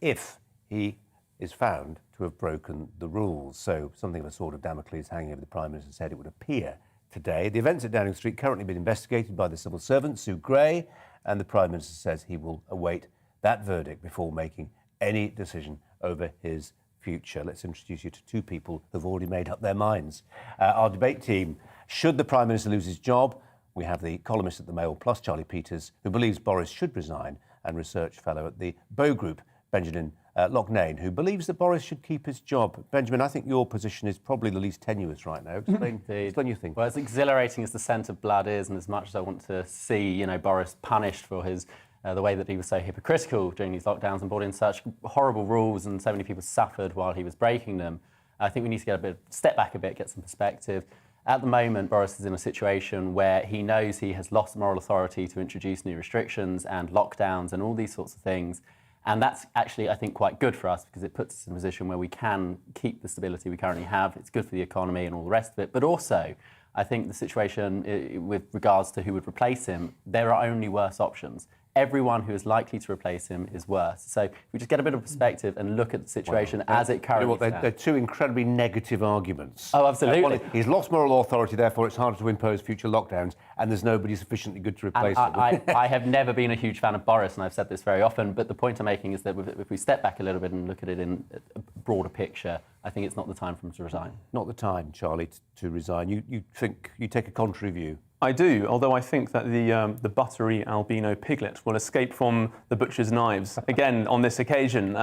he is found to have broken the rules. So something of a sword of Damocles hanging over the Prime Minister, said it would appear today. The events at Downing Street currently being investigated by the civil servant, Sue Gray, and the Prime Minister says he will await that verdict before making any decision over his future. Let's introduce you to two people who've already made up their minds. Our debate team, should the Prime Minister lose his job? We have the columnist at the Mail Plus, Charlie Peters, who believes Boris should resign, and research fellow at the Bow Group, Benjamin Loughnane, who believes that Boris should keep his job. Benjamin, I think your position is probably the least tenuous right now. Explain your thing. Well, as exhilarating as the scent of blood is, and as much as I want to see, Boris punished for his the way that he was so hypocritical during these lockdowns and brought in such horrible rules, and so many people suffered while he was breaking them, I think we need to step back a bit, get some perspective. At the moment, Boris is in a situation where he knows he has lost moral authority to introduce new restrictions and lockdowns and all these sorts of things. And that's actually, I think, quite good for us, because it puts us in a position where we can keep the stability we currently have. It's good for the economy and all the rest of it. But also, I think the situation with regards to who would replace him, there are only worse options. Everyone who is likely to replace him is worse. So if we just get a bit of perspective and look at the situation as it currently stands. They're two incredibly negative arguments. Oh, absolutely. He's lost moral authority, therefore it's harder to impose future lockdowns, and there's nobody sufficiently good to replace him. I have never been a huge fan of Boris, and I've said this very often, but the point I'm making is that if we step back a little bit and look at it in a broader picture, I think it's not the time for him to resign. Not the time, Charlie, to resign. You think you take a contrary view? I do, although I think that the buttery albino piglet will escape from the butcher's knives again on this occasion.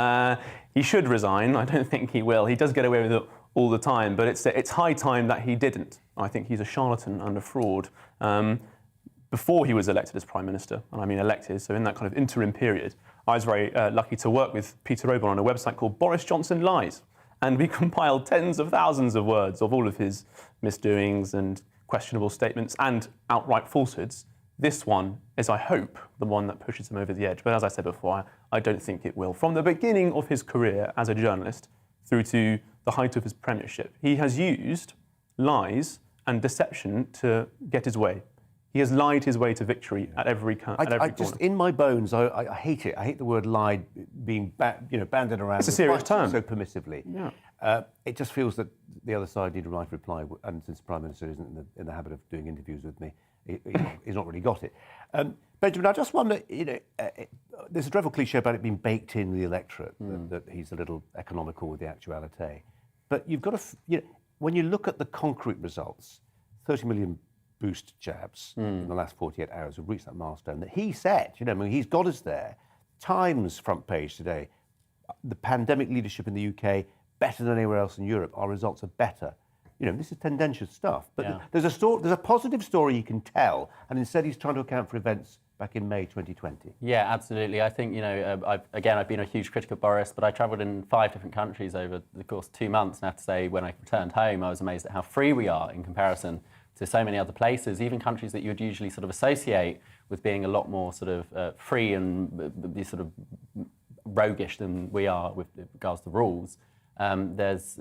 He should resign. I don't think he will. He does get away with it all the time, but it's high time that he didn't. I think he's a charlatan and a fraud. Before he was elected as Prime Minister, and I mean elected, so in that kind of interim period, I was very lucky to work with Peter Oborne on a website called Boris Johnson Lies, and we compiled tens of thousands of words of all of his misdoings and questionable statements and outright falsehoods. This one is, I hope, the one that pushes him over the edge. But as I said before, I don't think it will. From the beginning of his career as a journalist through to the height of his premiership, he has used lies and deception to get his way. He has lied his way to victory at every corner. Just in my bones, I hate it. I hate the word lied being banded around. It's a serious term. So permissively. Yeah. It just feels that the other side need a right reply, and since the Prime Minister isn't in the habit of doing interviews with me, he's not really got it. Benjamin, I just wonder, there's a dreadful cliche about it being baked in the electorate, that he's a little economical with the actuality. But you've got to, when you look at the concrete results, 30 million boost jabs in the last 48 hours have reached that milestone that he set. He's got us there. Times front page today. The pandemic leadership in the UK better than anywhere else in Europe. Our results are better. This is tendentious stuff. But there's a positive story you can tell, and instead he's trying to account for events back in May 2020. Yeah, absolutely. I think, I've been a huge critic of Boris, but I travelled in 5 different countries over the course of 2 months, and I have to say, when I returned home, I was amazed at how free we are in comparison to so many other places, even countries that you would usually sort of associate with being a lot more sort of free and sort of roguish than we are with regards to rules. There's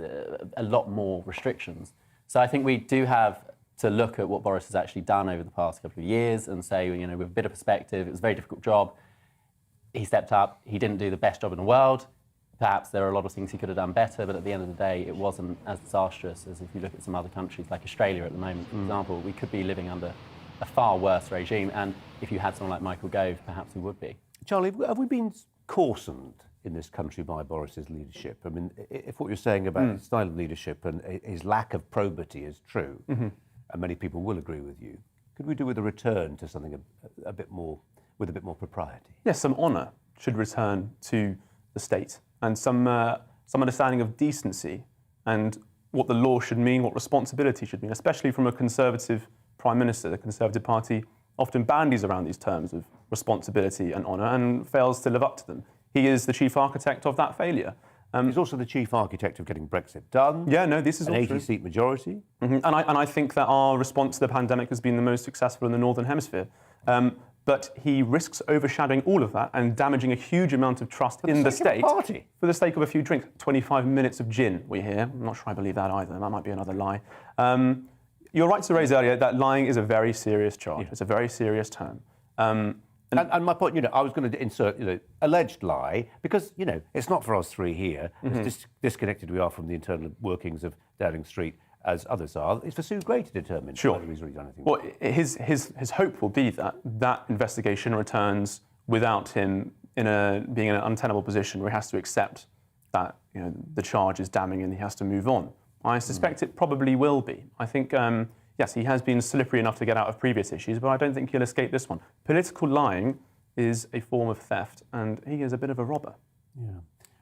a lot more restrictions. So I think we do have to look at what Boris has actually done over the past couple of years and say, with a bit of perspective, it was a very difficult job. He stepped up. He didn't do the best job in the world. Perhaps there are a lot of things he could have done better, but at the end of the day, it wasn't as disastrous as if you look at some other countries like Australia at the moment, for example. We could be living under a far worse regime, and if you had someone like Michael Gove, perhaps we would be. Charlie, have we been coarsened in this country by Boris's leadership? I mean, if what you're saying about his style of leadership and his lack of probity is true, and many people will agree with you, could we do with a return to something a bit more, with a bit more propriety? Yes, some honour should return to the state, and some understanding of decency and what the law should mean, what responsibility should mean, especially from a Conservative Prime Minister. The Conservative Party often bandies around these terms of responsibility and honour and fails to live up to them. He is the chief architect of that failure. He's also the chief architect of getting Brexit done. Yeah, no, this is an all 80-seat majority. And I think that our response to the pandemic has been the most successful in the Northern Hemisphere. But he risks overshadowing all of that and damaging a huge amount of trust in the state for the sake of a few drinks. 25 minutes of gin, we hear. I'm not sure I believe that either. That might be another lie. You're right to raise earlier that lying is a very serious charge. It's a very serious term. And my point, I was going to insert, alleged lie, because, it's not for us three here, as disconnected we are from the internal workings of Downing Street as others are. It's for Sue Gray to determine whether he's really done anything. Well, his hope will be that investigation returns without him being in an untenable position where he has to accept that the charge is damning and he has to move on. I suspect it probably will be. I think, yes, he has been slippery enough to get out of previous issues, but I don't think he'll escape this one. Political lying is a form of theft, and he is a bit of a robber. Yeah.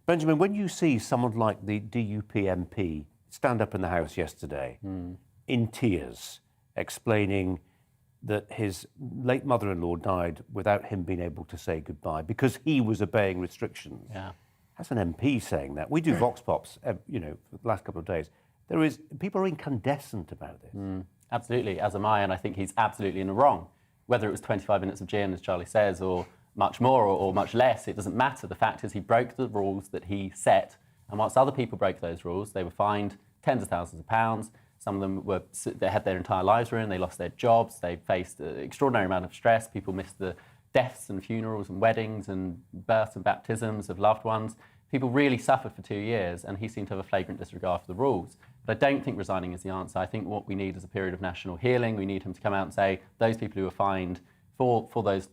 Benjamin, when you see someone like the DUP MP stand up in the House yesterday in tears, explaining that his late mother-in-law died without him being able to say goodbye because he was obeying restrictions. Yeah. That's an MP saying that. We do Vox Pops, for the last couple of days. People are incandescent about this. Absolutely, as am I, and I think he's absolutely in the wrong. Whether it was 25 minutes of gin, as Charlie says, or much more or much less, it doesn't matter. The fact is he broke the rules that he set, and whilst other people broke those rules, they were fined tens of thousands of pounds. Some of them they had their entire lives ruined, they lost their jobs, they faced an extraordinary amount of stress. People missed the deaths and funerals and weddings and births and baptisms of loved ones. People really suffered for 2 years, and he seemed to have a flagrant disregard for the rules. But I don't think resigning is the answer. I think what we need is a period of national healing. We need him to come out and say, those people who were fined for those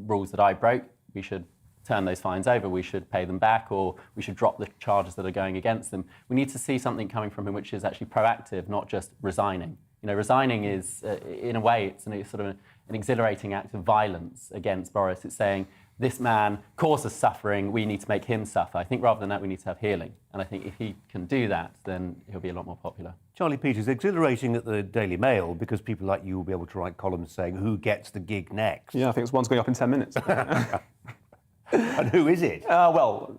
rules that I broke, we should turn those fines over, we should pay them back, or we should drop the charges that are going against them. We need to see something coming from him which is actually proactive, not just resigning. resigning is, in a way, it's sort of an exhilarating act of violence against Boris. It's saying, this man caused us suffering, we need to make him suffer. I think rather than that, we need to have healing. And I think if he can do that, then he'll be a lot more popular. Charlie Peters, exhilarating at the Daily Mail because people like you will be able to write columns saying who gets the gig next. Yeah, I think one's going up in 10 minutes. And who is it? Well,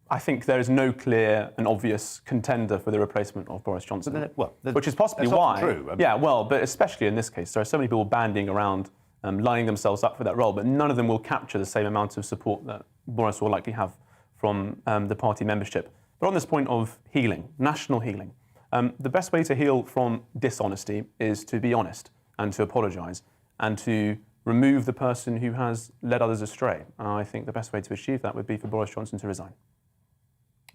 I think there is no clear and obvious contender for the replacement of Boris Johnson, which is possibly why. True. Yeah, well, but especially in this case, there are so many people bandying around, lining themselves up for that role, but none of them will capture the same amount of support that Boris will likely have from the party membership. But on this point of healing, national healing, the best way to heal from dishonesty is to be honest and to apologise and to remove the person who has led others astray. I think the best way to achieve that would be for Boris Johnson to resign.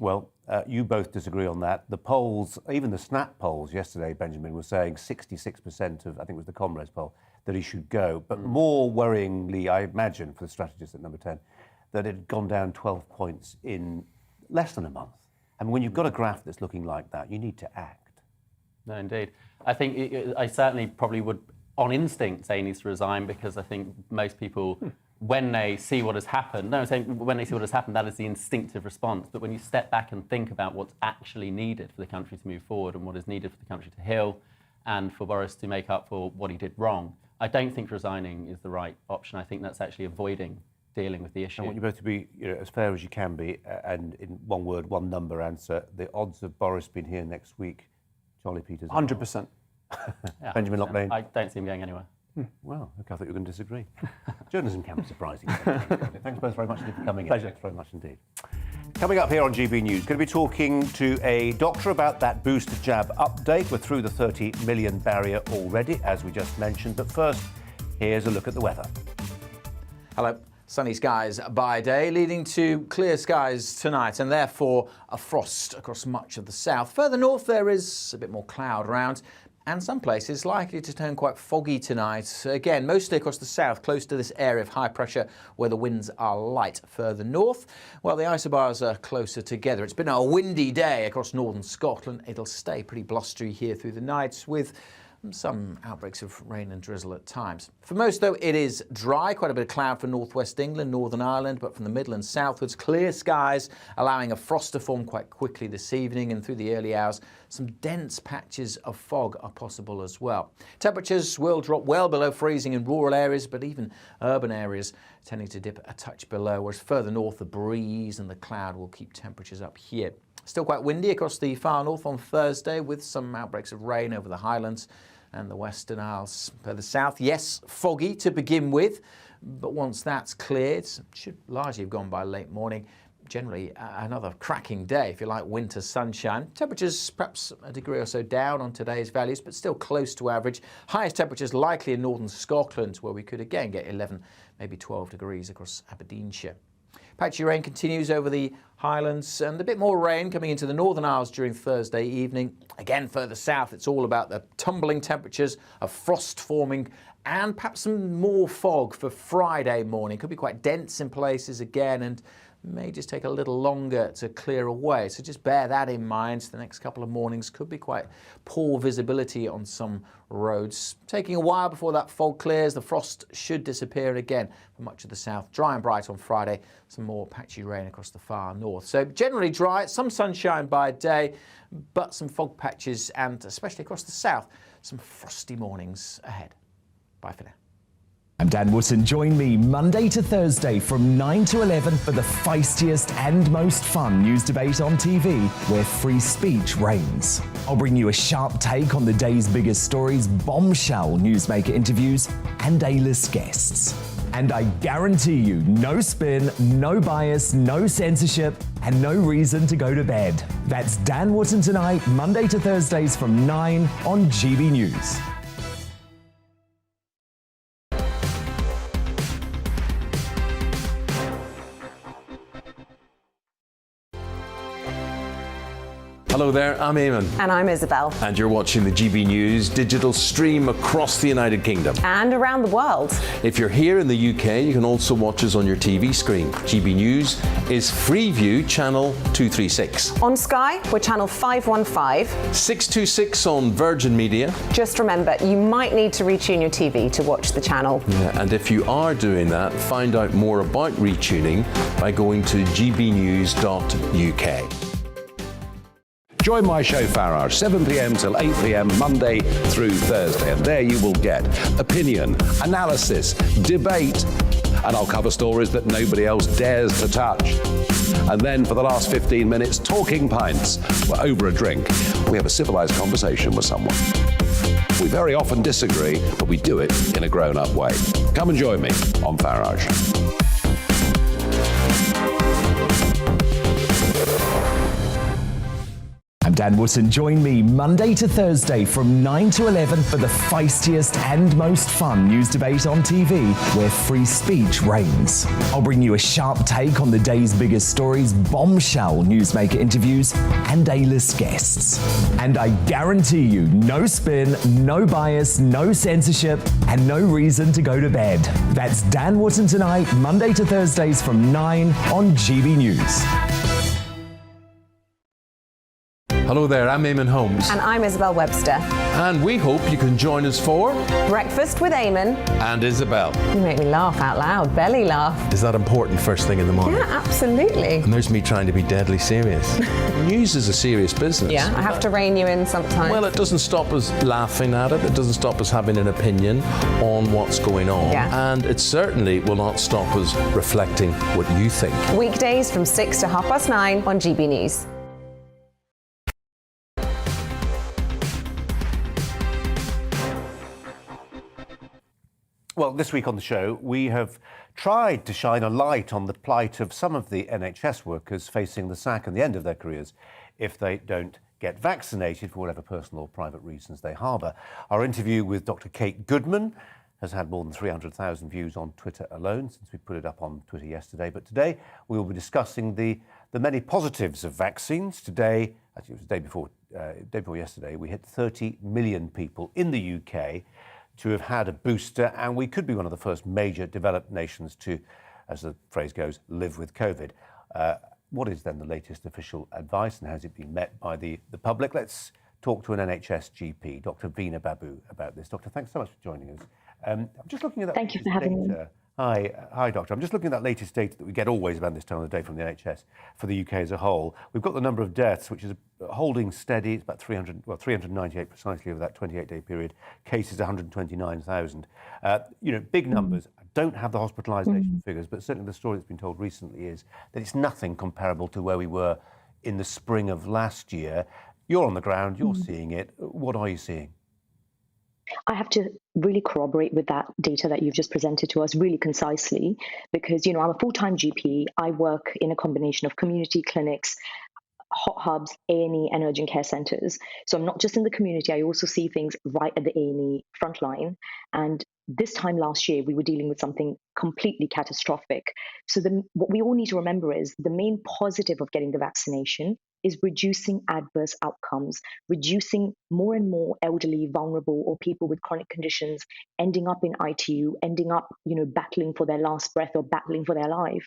Well, you both disagree on that. The polls, even the Snap polls yesterday, Benjamin, was saying 66% of, I think it was the Comrades poll, that he should go. But more worryingly, I imagine, for the strategist at number 10, that it had gone down 12 points in less than a month. And when you've got a graph that's looking like that, you need to act. No, indeed. I think I certainly probably would, on instinct, say he needs to resign, because I think most people, when they see what has happened, when they see what has happened, that is the instinctive response. But when you step back and think about what's actually needed for the country to move forward and what is needed for the country to heal and for Boris to make up for what he did wrong, I don't think resigning is the right option. I think that's actually avoiding dealing with the issue. I want you both to be as fair as you can be, and in one word, one number answer. The odds of Boris being here next week, Charlie Peters? 100%. Yeah, Benjamin Loughlane? I don't see him going anywhere. Well, okay, I thought you were going to disagree. Journalism can be surprising. Thanks both very much for coming in. Pleasure. Thanks very much indeed. Coming up here on GB News, going to be talking to a doctor about that booster jab update. We're through the 30 million barrier already, as we just mentioned. But first, here's a look at the weather. Hello. Sunny skies by day, leading to clear skies tonight, and therefore a frost across much of the south. Further north, there is a bit more cloud around, and some places likely to turn quite foggy tonight. Again, mostly across the south, close to this area of high pressure where the winds are light. Further north, well, the isobars are closer together. It's been a windy day across northern Scotland. It'll stay pretty blustery here through the night, with some outbreaks of rain and drizzle at times. For most, though, it is dry. Quite a bit of cloud for northwest England, Northern Ireland, but from the Midlands southwards, clear skies, allowing a frost to form quite quickly this evening, and through the early hours, some dense patches of fog are possible as well. Temperatures will drop well below freezing in rural areas, but even urban areas tending to dip a touch below, whereas further north, the breeze and the cloud will keep temperatures up here. Still quite windy across the far north on Thursday, with some outbreaks of rain over the Highlands and the Western Isles. Further south, yes, foggy to begin with, but once that's cleared, it should largely have gone by late morning. Generally, another cracking day, if you like, winter sunshine. Temperatures perhaps a degree or so down on today's values, but still close to average. Highest temperatures likely in northern Scotland, where we could again get 11, maybe 12 degrees across Aberdeenshire. Patchy rain continues over the Highlands, and a bit more rain coming into the Northern Isles during Thursday evening. Again, further south, it's all about the tumbling temperatures, a frost forming, and perhaps some more fog for Friday morning. Could be quite dense in places again, and may just take a little longer to clear away. So just bear that in mind. The next couple of mornings could be quite poor visibility on some roads. Taking a while before that fog clears, the frost should disappear again for much of the south. Dry and bright on Friday, some more patchy rain across the far north. So generally dry, some sunshine by day, but some fog patches, and especially across the south, some frosty mornings ahead. Bye for now. I'm Dan Wootton. Join me Monday to Thursday from 9 to 11 for the feistiest and most fun news debate on TV, where free speech reigns. I'll bring you a sharp take on the day's biggest stories, bombshell newsmaker interviews, and A-list guests. And I guarantee you, no spin, no bias, no censorship, and no reason to go to bed. That's Dan Wootton tonight, Monday to Thursdays from 9 on GB News. Hello there, I'm Eamon. And I'm Isabel. And you're watching the GB News digital stream across the United Kingdom. And around the world. If you're here in the UK, you can also watch us on your TV screen. GB News is Freeview Channel 236. On Sky, we're Channel 515. 626 on Virgin Media. Just remember, you might need to retune your TV to watch the channel. Yeah, and if you are doing that, find out more about retuning by going to gbnews.uk. Join my show Farage, 7 p.m. till 8 p.m. Monday through Thursday, and there you will get opinion, analysis, debate, and I'll cover stories that nobody else dares to touch. And then for the last 15 minutes, talking pints. We're over a drink. We have a civilised conversation with someone. We very often disagree, but we do it in a grown-up way. Come and join me on Farage. I'm Dan Wootton. Join me Monday to Thursday from 9 to 11 for the feistiest and most fun news debate on TV, where free speech reigns. I'll bring you a sharp take on the day's biggest stories, bombshell newsmaker interviews, and A-list guests. And I guarantee you, no spin, no bias, no censorship, and no reason to go to bed. That's Dan Wootton tonight, Monday to Thursdays from 9 on GB News. Hello there, I'm Eamon Holmes. And I'm Isabel Webster. And we hope you can join us for Breakfast with Eamon. And Isabel. You make me laugh out loud, belly laugh. Is that important first thing in the morning? Yeah, absolutely. And there's me trying to be deadly serious. News is a serious business. Yeah, I have to rein you in sometimes. Well, it doesn't stop us laughing at it. It doesn't stop us having an opinion on what's going on. Yeah. And it certainly will not stop us reflecting what you think. Weekdays from 6 to 9:30 on GB News. Well, this week on the show, we have tried to shine a light on the plight of some of the NHS workers facing the sack and the end of their careers if they don't get vaccinated for whatever personal or private reasons they harbour. Our interview with Dr. Kate Goodman has had more than 300,000 views on Twitter alone since we put it up on Twitter yesterday. But today we will be discussing the many positives of vaccines. Today, actually it was the day before yesterday, we hit 30 million people in the UK to have had a booster, and we could be one of the first major developed nations to, as the phrase goes, live with COVID. What is then the latest official advice, and has it been met by the public? Let's talk to an NHS GP, Dr. Veena Babu, about this. Doctor, thanks so much for joining us. I'm just looking at that. Thank you for having me. Hi, Doctor. I'm just looking at that latest data that we get always around this time of the day from the NHS for the UK as a whole. We've got the number of deaths, which is holding steady. It's about 398 precisely over that 28-day period. Cases 129,000. Big numbers. I don't have the hospitalisation figures, but certainly the story that's been told recently is that it's nothing comparable to where we were in the spring of last year. You're on the ground. You're seeing it. What are you seeing? I have to really corroborate with that data that you've just presented to us really concisely, because, I'm a full-time GP. I work in a combination of community clinics, hot hubs, A&E, and urgent care centres. So I'm not just in the community. I also see things right at the A&E front line. And this time last year, we were dealing with something completely catastrophic. So what we all need to remember is the main positive of getting the vaccination is reducing adverse outcomes, reducing more and more elderly, vulnerable, or people with chronic conditions ending up in ITU, ending up, battling for their last breath or battling for their life.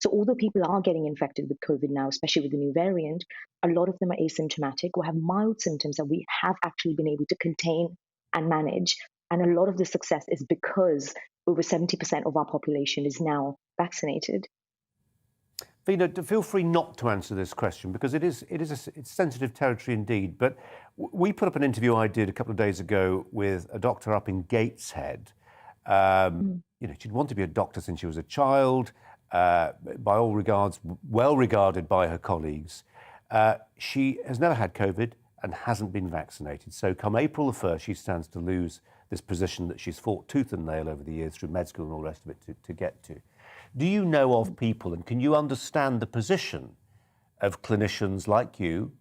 So although people are getting infected with COVID now, especially with the new variant, a lot of them are asymptomatic or have mild symptoms that we have actually been able to contain and manage. And a lot of the success is because over 70% of our population is now vaccinated. Veena, feel free not to answer this question because it's sensitive territory indeed. But we put up an interview I did a couple of days ago with a doctor up in Gateshead. She'd wanted to be a doctor since she was a child. By all regards, well regarded by her colleagues. She has never had COVID and hasn't been vaccinated. So come April the 1st, she stands to lose this position that she's fought tooth and nail over the years through med school and all the rest of it to get to. Do you know of people, and can you understand the position of clinicians like you,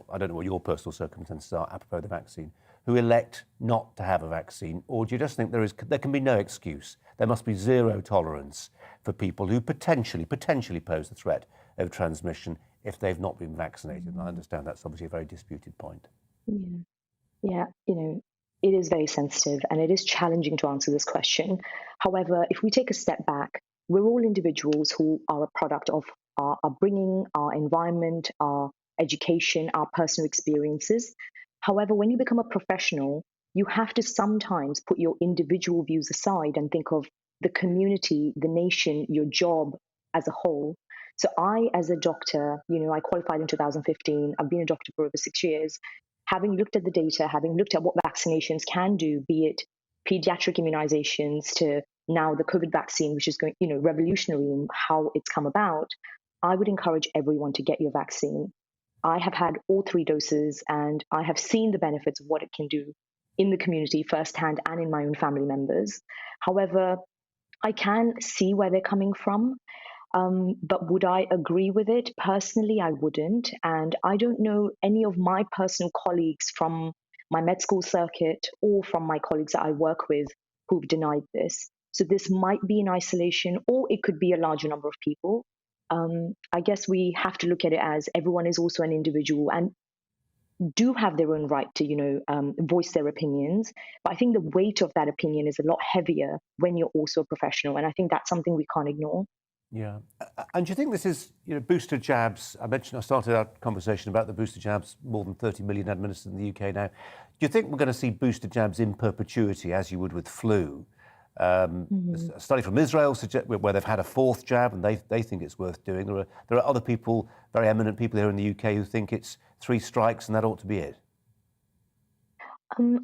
I don't know what your personal circumstances are apropos the vaccine, who elect not to have a vaccine, or do you just think there can be no excuse? There must be zero tolerance for people who potentially pose the threat of transmission if they've not been vaccinated? And I understand that's obviously a very disputed point. Yeah, it is very sensitive and it is challenging to answer this question. However, if we take a step back, we're all individuals who are a product of our upbringing, our environment, our education, our personal experiences. However, when you become a professional, you have to sometimes put your individual views aside and think of the community, the nation, your job as a whole. So I, as a doctor, I qualified in 2015. I've been a doctor for over 6 years. Having looked at the data, having looked at what vaccinations can do, be it pediatric immunizations to now the COVID vaccine, which is going, revolutionary in how it's come about, I would encourage everyone to get your vaccine. I have had all 3 doses and I have seen the benefits of what it can do in the community firsthand and in my own family members. However, I can see where they're coming from. But would I agree with it? Personally, I wouldn't. And I don't know any of my personal colleagues from my med school circuit or from my colleagues that I work with who've denied this. So this might be in isolation, or it could be a larger number of people. I guess we have to look at it as everyone is also an individual and do have their own right to, voice their opinions. But I think the weight of that opinion is a lot heavier when you're also a professional. And I think that's something we can't ignore. Yeah. And do you think this is, booster jabs? I started our conversation about the booster jabs, more than 30 million administered in the UK now. Do you think we're going to see booster jabs in perpetuity, as you would with flu? A study from Israel where they've had a 4th jab and they think it's worth doing. There are other people, very eminent people here in the UK, who think it's 3 strikes and that ought to be it.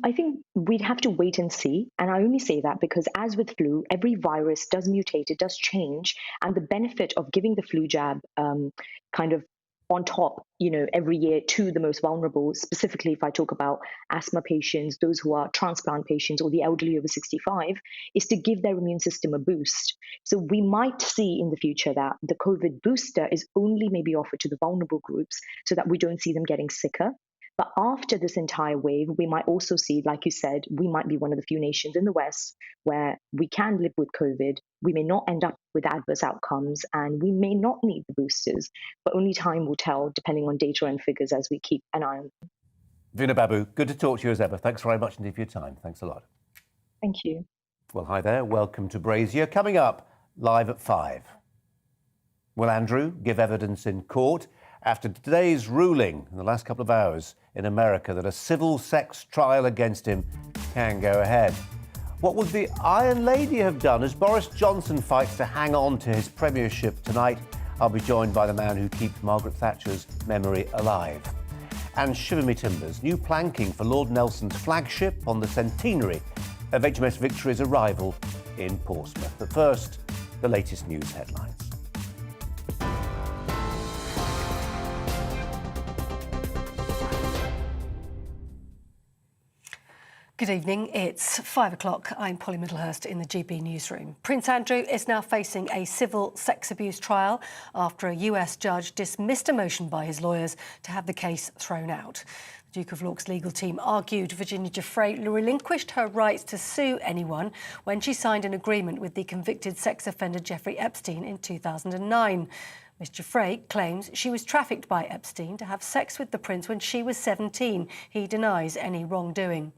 I think we'd have to wait and see. And I only say that because as with flu, every virus does mutate, it does change. And the benefit of giving the flu jab kind of on top, every year to the most vulnerable, specifically if I talk about asthma patients, those who are transplant patients or the elderly over 65, is to give their immune system a boost. So we might see in the future that the COVID booster is only maybe offered to the vulnerable groups so that we don't see them getting sicker. But after this entire wave, we might also see, like you said, we might be one of the few nations in the West where we can live with COVID. We may not end up with adverse outcomes and we may not need the boosters, but only time will tell depending on data and figures as we keep an eye on them. Veena Babu, good to talk to you as ever. Thanks very much indeed for your time. Thanks a lot. Thank you. Well, hi there. Welcome to Brazier. Coming up live at 5. Will Andrew give evidence in court after today's ruling in the last couple of hours in America that a civil sex trial against him can go ahead? What would the Iron Lady have done as Boris Johnson fights to hang on to his premiership tonight? I'll be joined by the man who keeps Margaret Thatcher's memory alive. And shiver me timbers, new planking for Lord Nelson's flagship on the centenary of HMS Victory's arrival in Portsmouth. But first, the latest news headlines. Good evening. It's 5 o'clock. I'm Polly Middlehurst in the GB newsroom. Prince Andrew is now facing a civil sex abuse trial after a US judge dismissed a motion by his lawyers to have the case thrown out. The Duke of York's legal team argued Virginia Giuffre relinquished her rights to sue anyone when she signed an agreement with the convicted sex offender Jeffrey Epstein in 2009. Ms Giuffre claims she was trafficked by Epstein to have sex with the prince when she was 17. He denies any wrongdoing.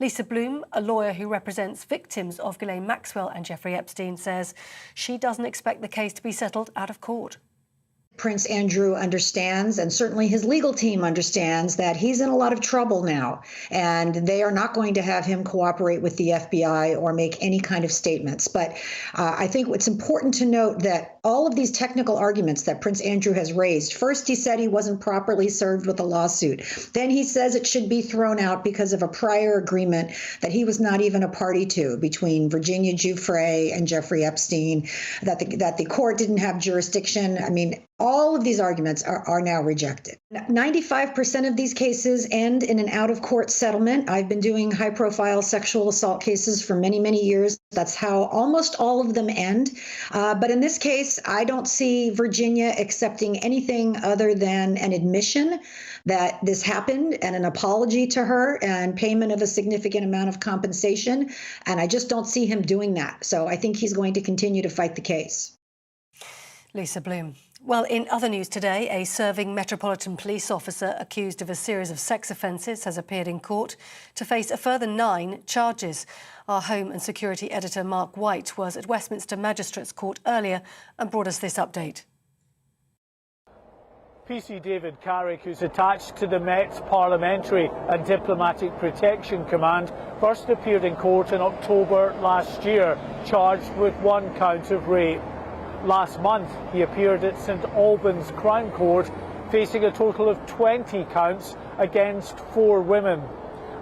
Lisa Bloom, a lawyer who represents victims of Ghislaine Maxwell and Jeffrey Epstein, says she doesn't expect the case to be settled out of court. Prince Andrew understands, and certainly his legal team understands, that he's in a lot of trouble now, and they are not going to have him cooperate with the FBI or make any kind of statements. But I think it's important to note that all of these technical arguments that Prince Andrew has raised, first he said he wasn't properly served with a lawsuit. Then he says it should be thrown out because of a prior agreement that he was not even a party to between Virginia Giuffre and Jeffrey Epstein, that the court didn't have jurisdiction. I mean, all of these arguments are now rejected. 95% of these cases end in an out-of-court settlement. I've been doing high-profile sexual assault cases for many, many years. That's how almost all of them end. But in this case, I don't see Virginia accepting anything other than an admission that this happened and an apology to her and payment of a significant amount of compensation. And I just don't see him doing that. So I think he's going to continue to fight the case. Lisa Bloom. Well, in other news today, a serving Metropolitan Police officer accused of a series of sex offences has appeared in court to face a further 9 charges. Our Home and Security editor Mark White was at Westminster Magistrates Court earlier and brought us this update. PC David Carrick, who's attached to the Met's Parliamentary and Diplomatic Protection Command, first appeared in court in October last year, charged with 1 count of rape. Last month, he appeared at St Albans Crown Court, facing a total of 20 counts against 4 women.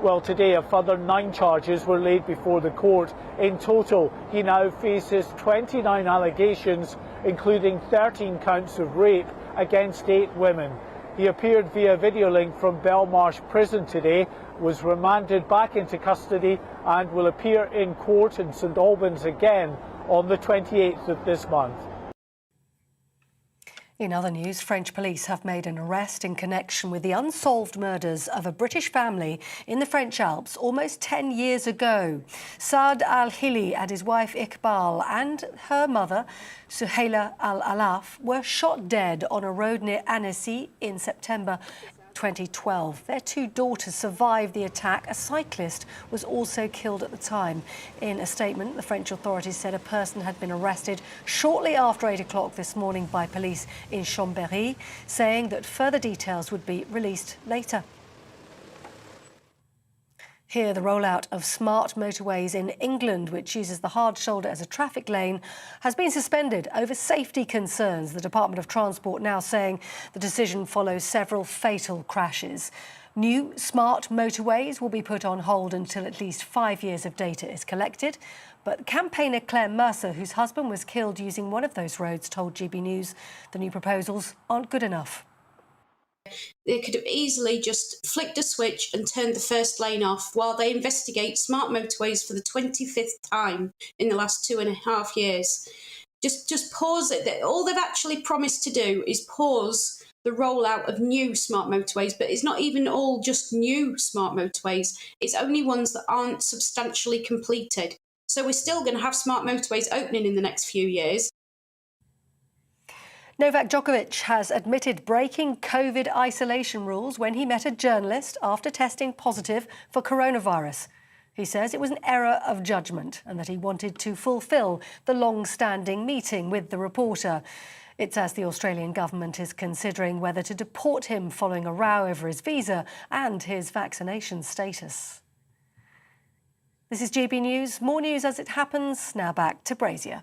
Well, today a further 9 charges were laid before the court. In total, he now faces 29 allegations, including 13 counts of rape against 8 women. He appeared via video link from Belmarsh Prison today, was remanded back into custody and will appear in court in St Albans again on the 28th of this month. In other news, French police have made an arrest in connection with the unsolved murders of a British family in the French Alps almost 10 years ago. Saad al-Hili and his wife Iqbal and her mother, Suhaila al-Alaf, were shot dead on a road near Annecy in September 2012. Their 2 daughters survived the attack. A cyclist was also killed at the time. In a statement, the French authorities said a person had been arrested shortly after 8 o'clock this morning by police in Chambéry, saying that further details would be released later. Here, the rollout of smart motorways in England, which uses the hard shoulder as a traffic lane, has been suspended over safety concerns. The Department of Transport now saying the decision follows several fatal crashes. New smart motorways will be put on hold until at least 5 years of data is collected. But campaigner Claire Mercer, whose husband was killed using one of those roads, told GB News the new proposals aren't good enough. They could have easily just flicked a switch and turned the first lane off while they investigate smart motorways for the 25th time in the last 2.5 years. Just pause it. All they've actually promised to do is pause the rollout of new smart motorways, but it's not even all just new smart motorways. It's only ones that aren't substantially completed. So we're still going to have smart motorways opening in the next few years. Novak Djokovic has admitted breaking COVID isolation rules when he met a journalist after testing positive for coronavirus. He says it was an error of judgment and that he wanted to fulfil the long-standing meeting with the reporter. It's as the Australian government is considering whether to deport him following a row over his visa and his vaccination status. This is GB News. More news as it happens. Now back to Brazier.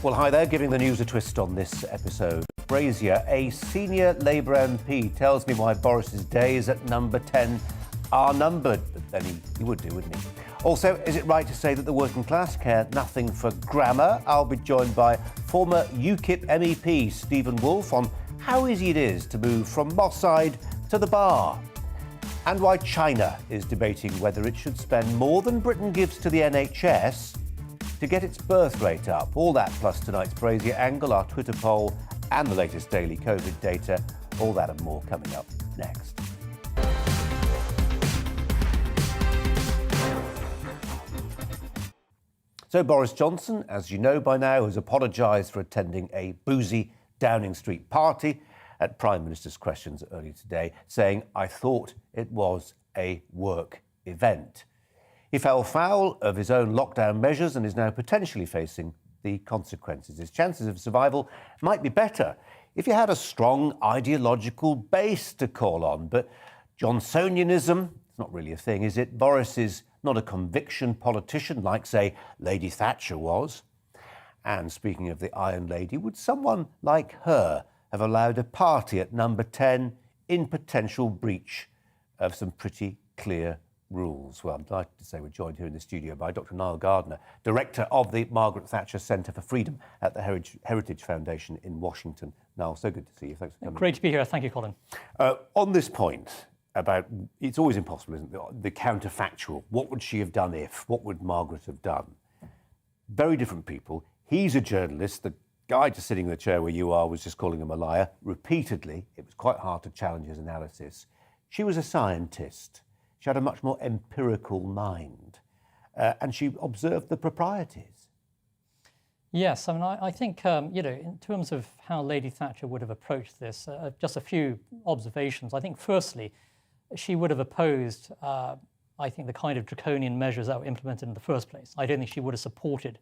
Well, hi there, giving the news a twist on this episode. Brazier, a senior Labour MP, tells me why Boris's days at number 10 are numbered. But then he would do, wouldn't he? Also, is it right to say that the working class care nothing for grammar? I'll be joined by former UKIP MEP Stephen Wolfe on how easy it is to move from Moss Side to the bar. And why China is debating whether it should spend more than Britain gives to the NHS to get its birth rate up. All that plus tonight's Brazier Angle, our Twitter poll and the latest daily COVID data. All that and more coming up next. So Boris Johnson, as you know by now, has apologised for attending a boozy Downing Street party at Prime Minister's questions earlier today, saying, "I thought it was a work event." He fell foul of his own lockdown measures and is now potentially facing the consequences. His chances of survival might be better if you had a strong ideological base to call on. But Johnsonianism, it's not really a thing, is it? Boris is not a conviction politician like, say, Lady Thatcher was. And speaking of the Iron Lady, would someone like her have allowed a party at number 10 in potential breach of some pretty clear rules? Well, I'm delighted to say we're joined here in the studio by Dr. Niall Gardner, Director of the Margaret Thatcher Centre for Freedom at the Heritage Foundation in Washington. Niall, so good to see you. Thanks for coming. Great to be here. Thank you, Colin. On this point about, it's always impossible, isn't it, the counterfactual. What would she have done if? What would Margaret have done? Very different people. He's a journalist. The guy just sitting in the chair where you are was just calling him a liar repeatedly. It was quite hard to challenge his analysis. She was a scientist. She had a much more empirical mind. and she observed the proprieties. Yes, I mean, I think, in terms of how Lady Thatcher would have approached this, just a few observations. I think, firstly, she would have opposed, I think, the kind of draconian measures that were implemented in the first place. I don't think she would have supported,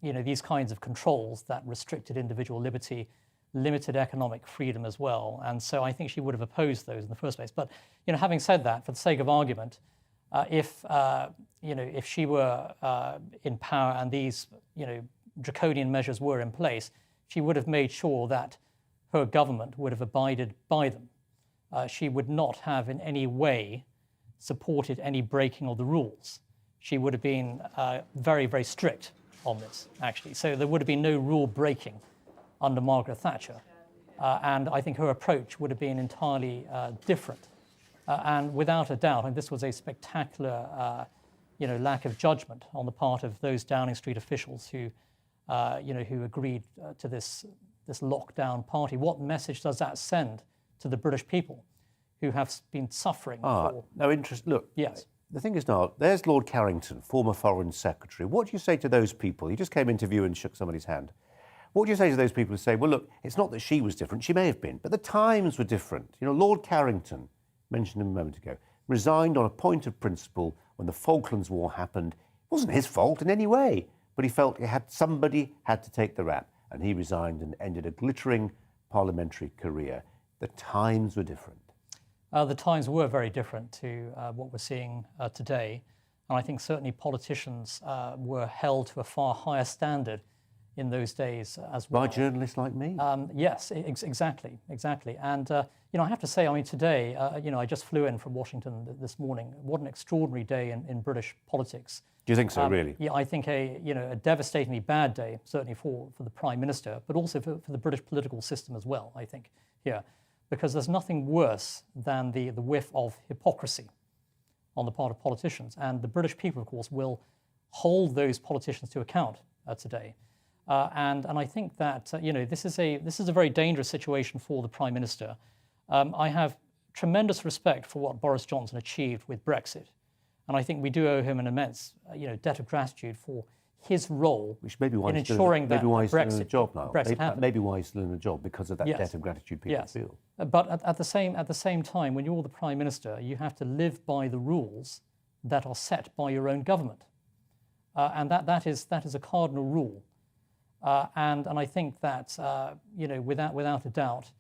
these kinds of controls that restricted individual liberty, limited economic freedom as well. And so I think she would have opposed those in the first place. But, having said that, for the sake of argument, if she were in power and these, draconian measures were in place, she would have made sure that her government would have abided by them. She would not have in any way supported any breaking of the rules. She would have been very, very strict on this, actually. So there would have been no rule breaking under Margaret Thatcher. And I think her approach would have been entirely different. And without a doubt, and this was a spectacular lack of judgment on the part of those Downing Street officials who agreed to this lockdown party. What message does that send to the British people who have been suffering for... No interest. Look, yes. The thing is now, there's Lord Carrington, former Foreign Secretary. What do you say to those people? He just came into view and shook somebody's hand. What do you say to those people who say, well, look, it's not that she was different, she may have been, but the times were different. Lord Carrington, mentioned him a moment ago, resigned on a point of principle when the Falklands War happened. It wasn't his fault in any way, but he felt somebody had to take the rap, and he resigned and ended a glittering parliamentary career. The times were different. The times were very different to what we're seeing today. And I think certainly politicians were held to a far higher standard in those days as well. By journalists like me? Yes, exactly. And, I have to say, today, I just flew in from Washington this morning. What an extraordinary day in British politics. Do you think so, really? Yeah, I think a devastatingly bad day, certainly for the Prime Minister, but also for the British political system as well, I think, here. Because there's nothing worse than the whiff of hypocrisy on the part of politicians. And the British people, of course, will hold those politicians to account today. And I think that this is a very dangerous situation for the Prime Minister. I have tremendous respect for what Boris Johnson achieved with Brexit, and I think we do owe him an immense debt of gratitude for his role in ensuring that Brexit in a job now. happened. Maybe why he's still in a job, because of that debt of gratitude people feel. But at the same time, when you're the Prime Minister, you have to live by the rules that are set by your own government, and that is a cardinal rule. And I think that without a doubt,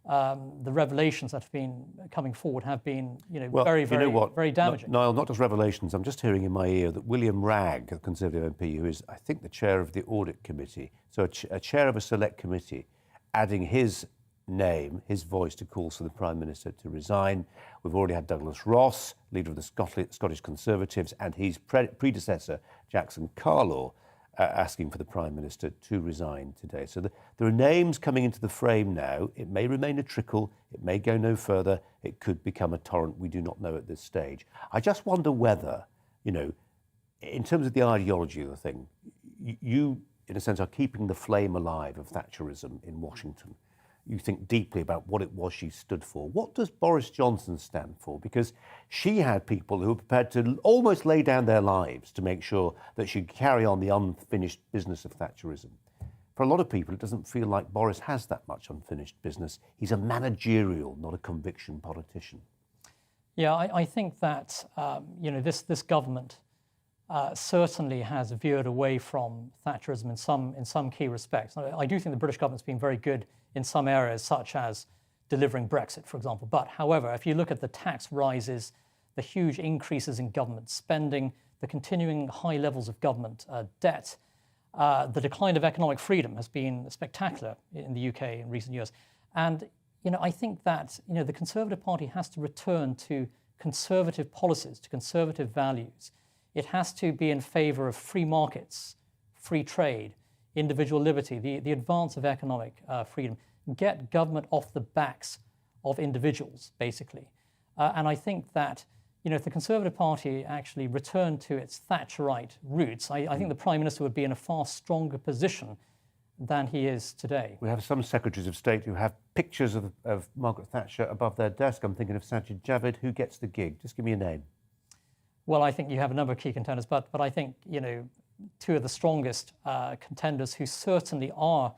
the revelations that have been coming forward have been very damaging. Niall, not just revelations. I'm just hearing in my ear that William Ragg, a Conservative MP, who is, I think, the chair of the Audit Committee, so a chair of a select committee, adding his name, his voice to calls for the Prime Minister to resign. We've already had Douglas Ross, leader of the Scottish Conservatives, and his predecessor, Jackson Carlaw, asking for the Prime Minister to resign today. So there are names coming into the frame now. It may remain a trickle. It may go no further. It could become a torrent. We do not know at this stage. I just wonder whether, in terms of the ideology of the thing, you, in a sense, are keeping the flame alive of Thatcherism in Washington. You think deeply about what it was she stood for. What does Boris Johnson stand for? Because she had people who were prepared to almost lay down their lives to make sure that she'd carry on the unfinished business of Thatcherism. For a lot of people, it doesn't feel like Boris has that much unfinished business. He's a managerial, not a conviction politician. Yeah, I think that this government certainly has veered away from Thatcherism in some key respects. I do think the British government's been very good in some areas, such as delivering Brexit, for example. But however, if you look at the tax rises, the huge increases in government spending, the continuing high levels of government debt, the decline of economic freedom has been spectacular in the UK in recent years. And I think that the Conservative Party has to return to conservative policies, to conservative values. It has to be in favour of free markets, free trade, individual liberty, the advance of economic freedom, get government off the backs of individuals, basically. And I think that, if the Conservative Party actually returned to its Thatcherite roots, I think the Prime Minister would be in a far stronger position than he is today. We have some Secretaries of State who have pictures of Margaret Thatcher above their desk. I'm thinking of Sajid Javid. Who gets the gig? Just give me a name. Well, I think you have a number of key contenders, but I think, two of the strongest contenders who certainly are,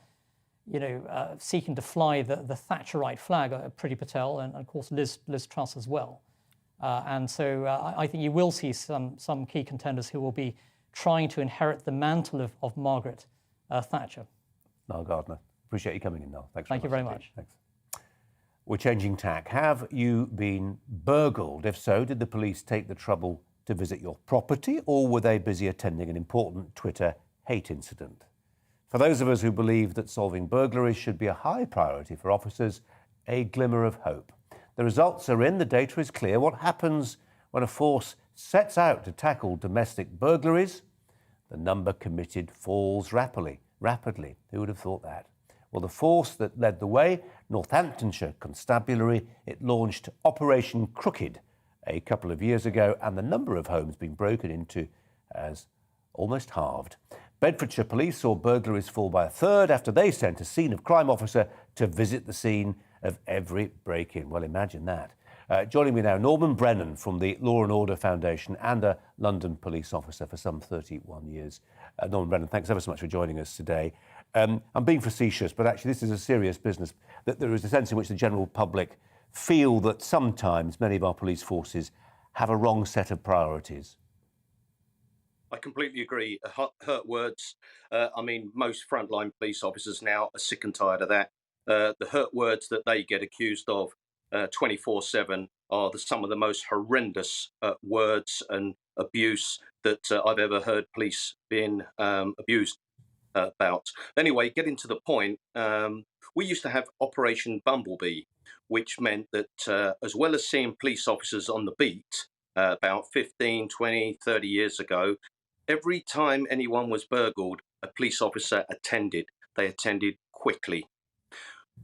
seeking to fly the Thatcherite flag are Priti Patel and of course Liz Truss as well. And so I think you will see some key contenders who will be trying to inherit the mantle of Margaret Thatcher. Niall Gardner, appreciate you coming in, Niall. Thanks. Thank you very much. Thanks. We're changing tack. Have you been burgled? If so, did the police take the trouble to visit your property, or were they busy attending an important Twitter hate incident? For those of us who believe that solving burglaries should be a high priority for officers, a glimmer of hope. The results are in, the data is clear. What happens when a force sets out to tackle domestic burglaries? The number committed falls rapidly. Who would have thought that? Well, the force that led the way, Northamptonshire Constabulary, it launched Operation Crooked a couple of years ago, and the number of homes being broken into has almost halved. Bedfordshire Police saw burglaries fall by a third after they sent a scene of crime officer to visit the scene of every break-in. Well, imagine that. Joining me now, Norman Brennan from the Law and Order Foundation and a London police officer for some 31 years. Norman Brennan, thanks ever so much for joining us today. I'm being facetious, but actually this is a serious business. That there is a sense in which the general public feel that sometimes many of our police forces have a wrong set of priorities. I completely agree. Hurt words. Most frontline police officers now are sick and tired of that. The hurt words that they get accused of 24/7 are some of the most horrendous words and abuse that I've ever heard police being abused about. Anyway, getting to the point, we used to have Operation Bumblebee, which meant that as well as seeing police officers on the beat about 15, 20, 30 years ago, every time anyone was burgled, a police officer attended. They attended quickly.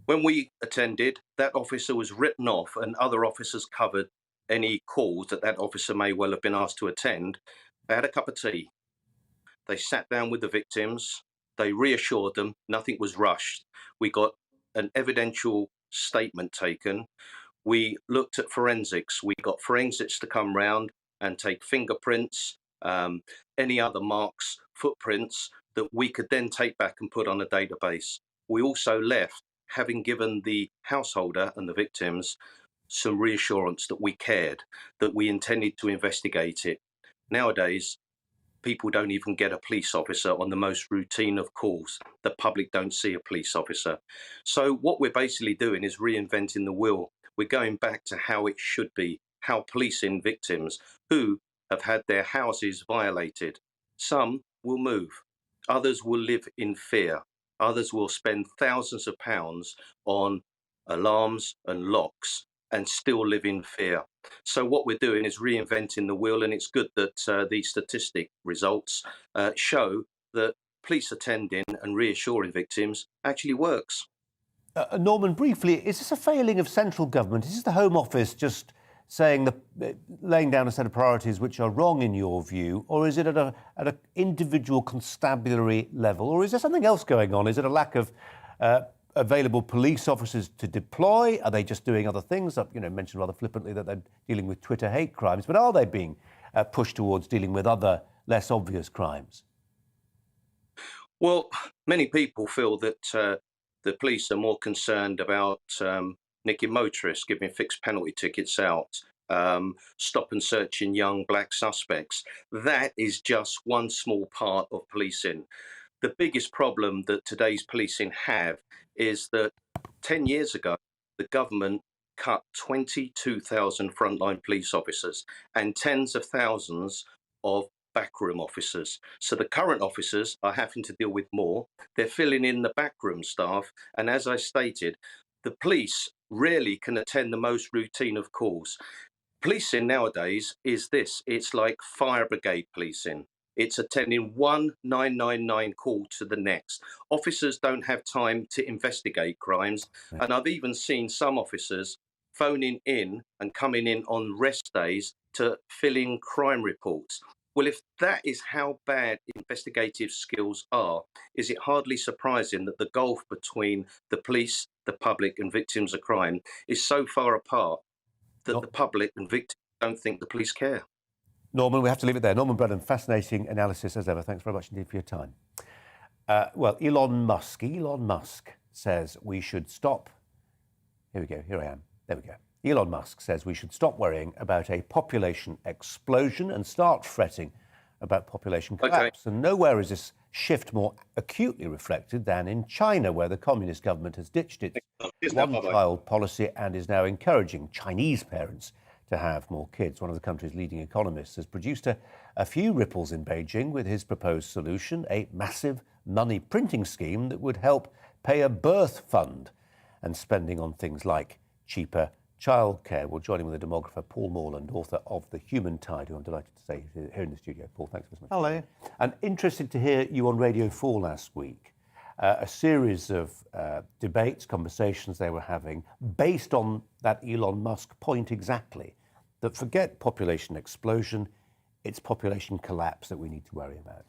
When we attended, that officer was written off and other officers covered any calls that officer may well have been asked to attend. They had a cup of tea. They sat down with the victims. They reassured them nothing was rushed. We got an evidential statement taken. We looked at forensics. We got forensics to come round and take fingerprints, any other marks, footprints that we could then take back and put on a database. We also left having given the householder and the victims some reassurance that we cared, that we intended to investigate it. Nowadays, people don't even get a police officer on the most routine of calls. The public don't see a police officer. So what we're basically doing is reinventing the wheel. We're going back to how it should be, how policing victims who have had their houses violated. Some will move, others will live in fear. Others will spend thousands of pounds on alarms and locks and still live in fear. So what we're doing is reinventing the wheel, and it's good that these statistic results show that police attending and reassuring victims actually works. Norman, briefly, is this a failing of central government? Is this the Home Office just saying laying down a set of priorities which are wrong in your view, or is it at an individual constabulary level, or is there something else going on? Is it a lack of available police officers to deploy? Are they just doing other things? Mentioned rather flippantly that they're dealing with Twitter hate crimes, but are they being pushed towards dealing with other less obvious crimes? Well, many people feel that the police are more concerned about nicking motorists, giving fixed penalty tickets out, stop and searching young black suspects. That is just one small part of policing. The biggest problem that today's policing have is that 10 years ago, the government cut 22,000 frontline police officers and tens of thousands of backroom officers. So the current officers are having to deal with more. They're filling in the backroom staff. And as I stated, the police rarely can attend the most routine of calls. Policing nowadays is this. It's like fire brigade policing. It's attending one 999 call to the next. Officers don't have time to investigate crimes. And I've even seen some officers phoning in and coming in on rest days to fill in crime reports. Well, if that is how bad investigative skills are, is it hardly surprising that the gulf between the police, the public and victims of crime is so far apart that the public and victims don't think the police care? Norman, we have to leave it there. Norman Brennan, fascinating analysis as ever. Thanks very much indeed for your time. Well, Elon Musk says we should stop. Here we go. Here I am. There we go. Elon Musk says we should stop worrying about a population explosion and start fretting about population collapse. And nowhere is this shift more acutely reflected than in China, where the communist government has ditched its one-child policy and is now encouraging Chinese parents to have more kids. One of the country's leading economists has produced a few ripples in Beijing with his proposed solution, a massive money printing scheme that would help pay a birth fund and spending on things like cheaper childcare. We're joining with the demographer Paul Morland, author of The Human Tide, who I'm delighted to say is here in the studio. Paul, thanks so much. Hello. And interested to hear you on Radio 4 last week. A series of debates, conversations they were having based on that Elon Musk point exactly, that forget population explosion, it's population collapse that we need to worry about.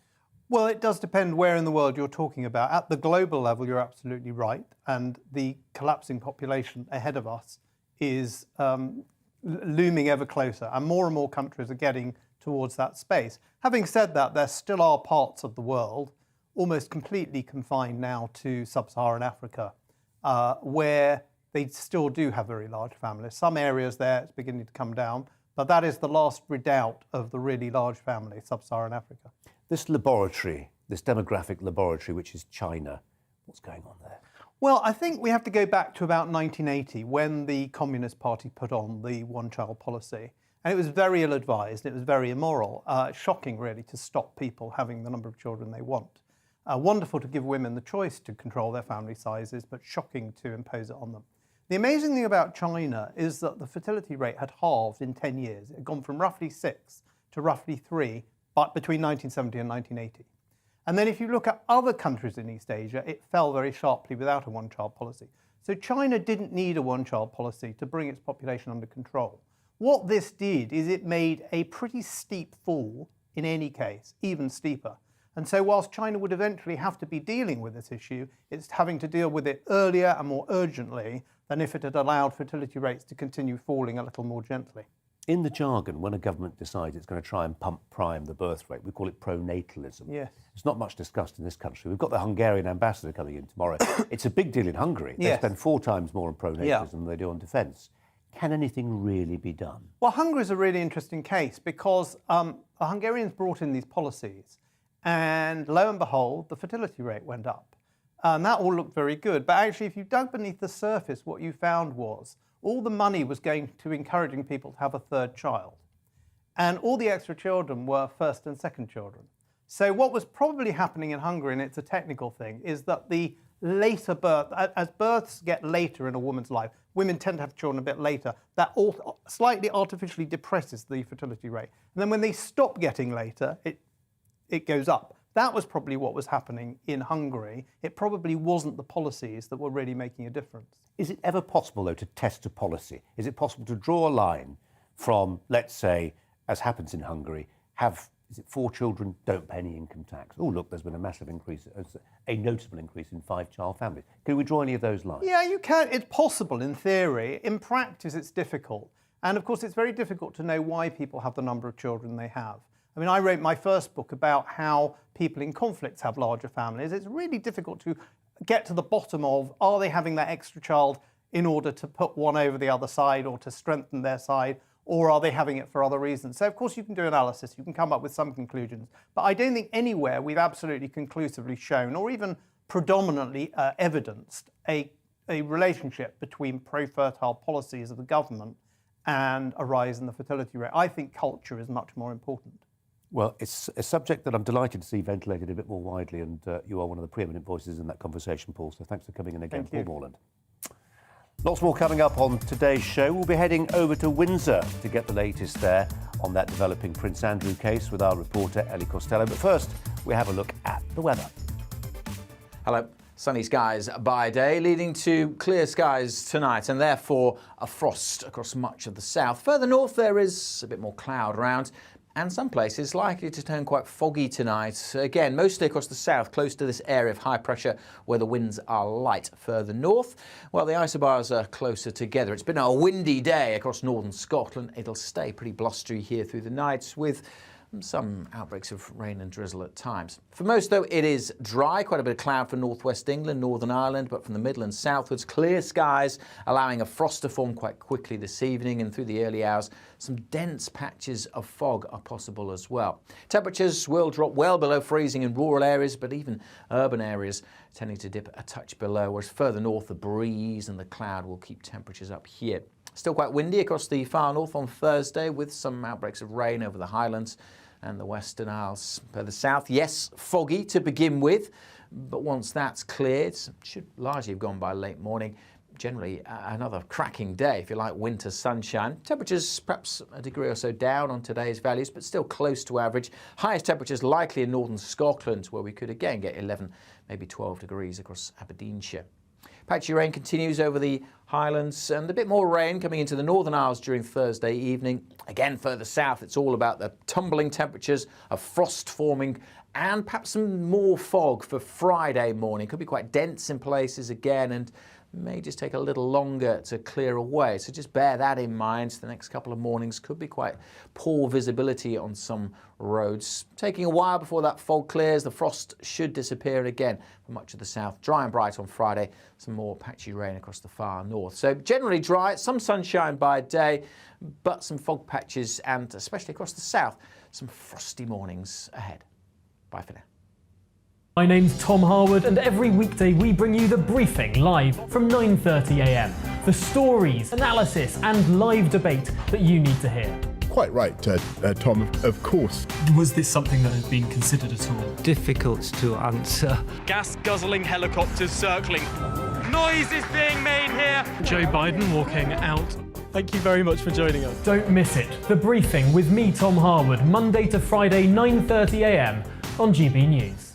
Well, it does depend where in the world you're talking about. At the global level, you're absolutely right. And the collapsing population ahead of us is looming ever closer. And more countries are getting towards that space. Having said that, there still are parts of the world, almost completely confined now to sub-Saharan Africa, where they still do have very large families. Some areas there, it's beginning to come down. But that is the last redoubt of the really large family, sub-Saharan Africa. This laboratory, this demographic laboratory, which is China, what's going on there? Well, I think we have to go back to about 1980 when the Communist Party put on the one-child policy. And it was very ill-advised, it was very immoral. Shocking, really, to stop people having the number of children they want. Wonderful to give women the choice to control their family sizes, but shocking to impose it on them. The amazing thing about China is that the fertility rate had halved in 10 years. It had gone from roughly 6 to roughly 3, but between 1970 and 1980. And then if you look at other countries in East Asia, it fell very sharply without a one-child policy. So China didn't need a one-child policy to bring its population under control. What this did is it made a pretty steep fall in any case, even steeper. And so whilst China would eventually have to be dealing with this issue, it's having to deal with it earlier and more urgently than if it had allowed fertility rates to continue falling a little more gently. In the jargon, when a government decides it's going to try and prime the birth rate, we call it pronatalism. Yes. It's not much discussed in this country. We've got the Hungarian ambassador coming in tomorrow. It's a big deal in Hungary. They spend 4 times more on pronatalism than they do on defence. Can anything really be done? Well, Hungary is a really interesting case because the Hungarians brought in these policies and lo and behold, the fertility rate went up. And that all looked very good. But actually, if you dug beneath the surface, what you found was all the money was going to encouraging people to have a third child. And all the extra children were first and second children. So what was probably happening in Hungary, and it's a technical thing, is that the later birth, as births get later in a woman's life, women tend to have children a bit later, that slightly artificially depresses the fertility rate. And then when they stop getting later, it goes up. That was probably what was happening in Hungary. It probably wasn't the policies that were really making a difference. Is it ever possible, though, to test a policy? Is it possible to draw a line from, let's say, as happens in Hungary, is it 4 children, don't pay any income tax? Oh, look, there's been a massive increase, a noticeable increase in 5-child families. Can we draw any of those lines? Yeah, you can. It's possible in theory. In practice, it's difficult. And of course, it's very difficult to know why people have the number of children they have. I mean, I wrote my first book about how people in conflicts have larger families. It's really difficult to get to the bottom of, are they having that extra child in order to put one over the other side or to strengthen their side, or are they having it for other reasons? So, of course, you can do analysis, you can come up with some conclusions, but I don't think anywhere we've absolutely conclusively shown, or even predominantly evidenced, a relationship between pro-fertile policies of the government and a rise in the fertility rate. I think culture is much more important. Well, it's a subject that I'm delighted to see ventilated a bit more widely, and you are one of the preeminent voices in that conversation, Paul, so thanks for coming in again, Paul Morland. Lots more coming up on today's show. We'll be heading over to Windsor to get the latest there on that developing Prince Andrew case with our reporter Ellie Costello. But first, we have a look at the weather. Hello. Sunny skies by day, leading to clear skies tonight, and therefore a frost across much of the south. Further north, there is a bit more cloud around. and some places likely to turn quite foggy tonight. Again, mostly across the south, close to this area of high pressure where the winds are light. Further north, well, the isobars are closer together. It's been a windy day across northern Scotland. It'll stay pretty blustery here through the night with some outbreaks of rain and drizzle at times. For most, though, it is dry. Quite a bit of cloud for northwest England, Northern Ireland, but from the Midlands southwards, clear skies, allowing a frost to form quite quickly this evening, and through the early hours, some dense patches of fog are possible as well. Temperatures will drop well below freezing in rural areas, but even urban areas tending to dip a touch below, whereas further north, the breeze and the cloud will keep temperatures up here. Still quite windy across the far north on Thursday, with some outbreaks of rain over the Highlands and the Western Isles. Further south, yes, foggy to begin with, but once that's cleared, it should largely have gone by late morning. Generally, another cracking day, if you like, winter sunshine. Temperatures perhaps a degree or so down on today's values, but still close to average. Highest temperatures likely in northern Scotland, where we could again get 11, maybe 12 degrees across Aberdeenshire. Patchy rain continues over the Highlands, and a bit more rain coming into the Northern Isles during Thursday evening. Again, further south, it's all about the tumbling temperatures, of frost forming, and perhaps some more fog for Friday morning. Could be quite dense in places again, and may just take a little longer to clear away. So just bear that in mind. The next couple of mornings could be quite poor visibility on some roads. Taking a while before that fog clears, the frost should disappear again for much of the south. Dry and bright on Friday, some more patchy rain across the far north. So generally dry, some sunshine by day, but some fog patches, and especially across the south, some frosty mornings ahead. Bye for now. My name's Tom Harwood, and every weekday we bring you The Briefing live from 9:30 a.m. The stories, analysis and live debate that you need to hear. Quite right, Tom, of course. Was this something that had been considered at all? Difficult to answer. Gas-guzzling helicopters circling. Noise is being made here. Joe Biden walking out. Thank you very much for joining us. Don't miss it. The Briefing with me, Tom Harwood, Monday to Friday, 9:30 a.m. on GB News.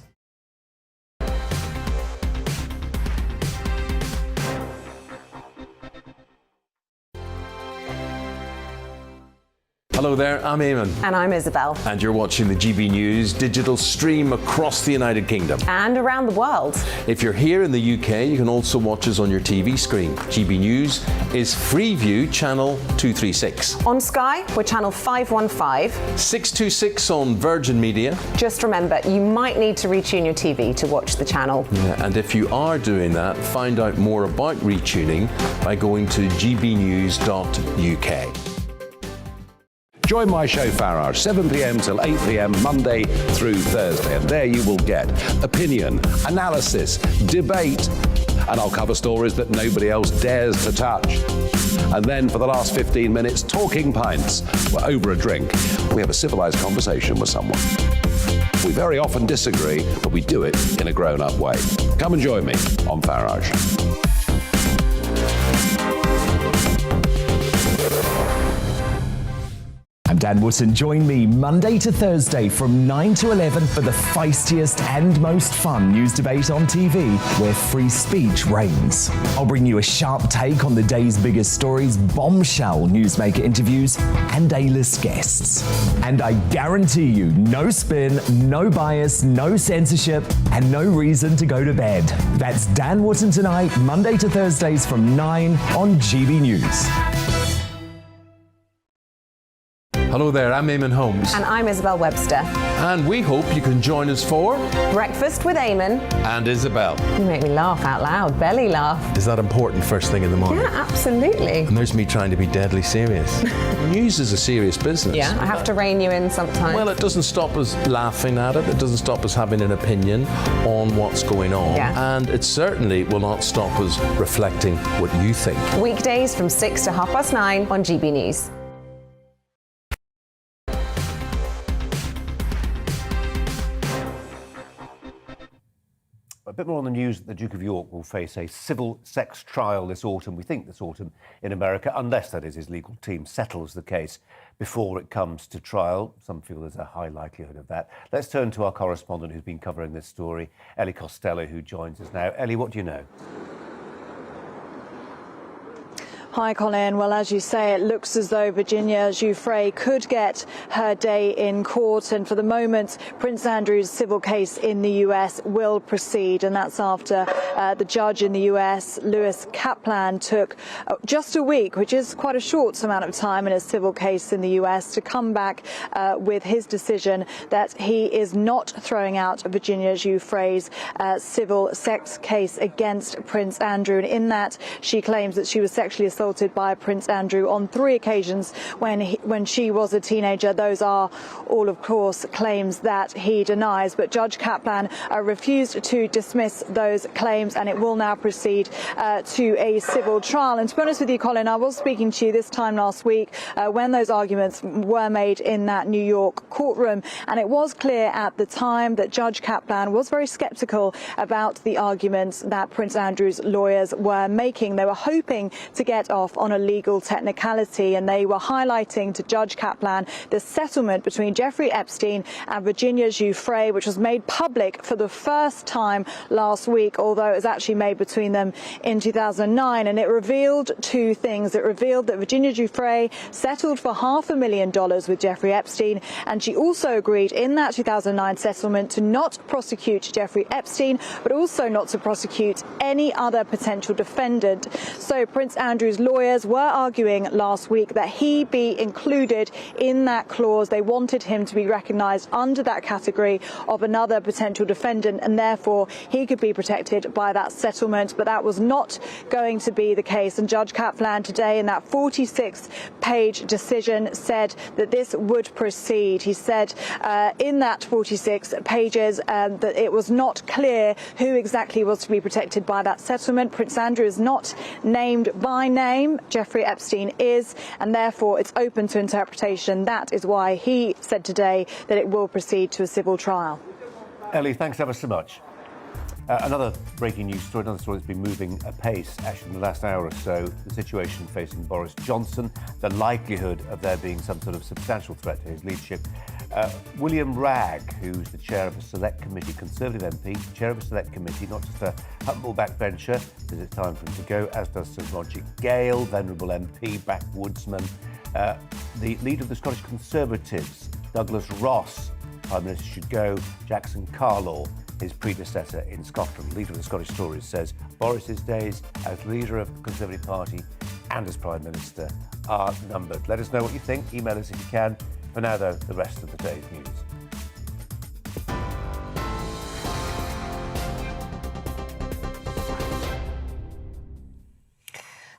Hello there, I'm Eamon. And I'm Isabel. And you're watching the GB News digital stream across the United Kingdom. And around the world. If you're here in the UK, you can also watch us on your TV screen. GB News is Freeview channel 236. On Sky, we're channel 515. 626 on Virgin Media. Just remember, you might need to retune your TV to watch the channel. Yeah, and if you are doing that, find out more about retuning by going to gbnews.uk. Join my show Farage, 7 p.m. till 8 p.m. Monday through Thursday, and there you will get opinion, analysis, debate, and I'll cover stories that nobody else dares to touch. And then for the last 15 minutes, talking pints. We're over a drink. We have a civilized conversation with someone. We very often disagree, but we do it in a grown-up way. Come and join me on Farage. I'm Dan Wootton. Join me Monday to Thursday from 9 to 11 for the feistiest and most fun news debate on TV, where free speech reigns. I'll bring you a sharp take on the day's biggest stories, bombshell newsmaker interviews, and A-list guests. And I guarantee you, no spin, no bias, no censorship, and no reason to go to bed. That's Dan Wootton Tonight, Monday to Thursdays from 9 on GB News. Hello there, I'm Eamon Holmes. And I'm Isabel Webster. And we hope you can join us for Breakfast with Eamon and Isabel. You make me laugh out loud, belly laugh. Is that important first thing in the morning? Yeah, absolutely. And there's me trying to be deadly serious. News is a serious business. Yeah, I have to rein you in sometimes. Well, it doesn't stop us laughing at it. It doesn't stop us having an opinion on what's going on. Yeah. And it certainly will not stop us reflecting what you think. Weekdays from 6 to 9:30 on GB News. A bit more on the news that the Duke of York will face a civil sex trial this autumn, we think this autumn, in America, unless, that is, his legal team settles the case before it comes to trial. Some feel there's a high likelihood of that. Let's turn to our correspondent who's been covering this story, Ellie Costello, who joins us now. Ellie, what do you know? Hi, Colin. Well, as you say, it looks as though Virginia Giuffre could get her day in court. And for the moment, Prince Andrew's civil case in the US will proceed. And that's after the judge in the US, Lewis Kaplan, took just a week, which is quite a short amount of time in a civil case in the US, to come back with his decision that he is not throwing out Virginia Giuffre's civil sex case against Prince Andrew. And in that, she claims that she was sexually assaulted by Prince Andrew on 3 occasions when she was a teenager. Those are all, of course, claims that he denies. But Judge Kaplan refused to dismiss those claims, and it will now proceed to a civil trial. And to be honest with you, Colin, I was speaking to you this time last week when those arguments were made in that New York courtroom, and it was clear at the time that Judge Kaplan was very sceptical about the arguments that Prince Andrew's lawyers were making. They were hoping to get off on a legal technicality, and they were highlighting to Judge Kaplan the settlement between Jeffrey Epstein and Virginia Giuffre, which was made public for the first time last week, although it was actually made between them in 2009. And it revealed 2 things. It revealed that Virginia Giuffre settled for $500,000 with Jeffrey Epstein, and she also agreed in that 2009 settlement to not prosecute Jeffrey Epstein, but also not to prosecute any other potential defendant. So Prince Andrew's lawyers were arguing last week that he be included in that clause. They wanted him to be recognised under that category of another potential defendant, and therefore he could be protected by that settlement. But that was not going to be the case. And Judge Kaplan today, in that 46-page decision, said that this would proceed. He said in that 46 pages that it was not clear who exactly was to be protected by that settlement. Prince Andrew is not named by name. Jeffrey Epstein is, and therefore it's open to interpretation. That is why he said today that it will proceed to a civil trial. Ellie, thanks ever so much. Another breaking news story, another story that's been moving apace, actually, in the last hour or so, the situation facing Boris Johnson, the likelihood of there being some sort of substantial threat to his leadership. William Ragg, who's the chair of a select committee, Conservative MP, chair of a select committee, not just a humble backbencher, says it's time for him to go, as does Sir Roger Gale, venerable MP, backwoodsman. The leader of the Scottish Conservatives, Douglas Ross, Prime Minister should go. Jackson Carlaw, his predecessor in Scotland, leader of the Scottish Tories, says Boris's days as leader of the Conservative Party and as Prime Minister are numbered. Let us know what you think. Email us if you can. For now, though, the rest of the day's news.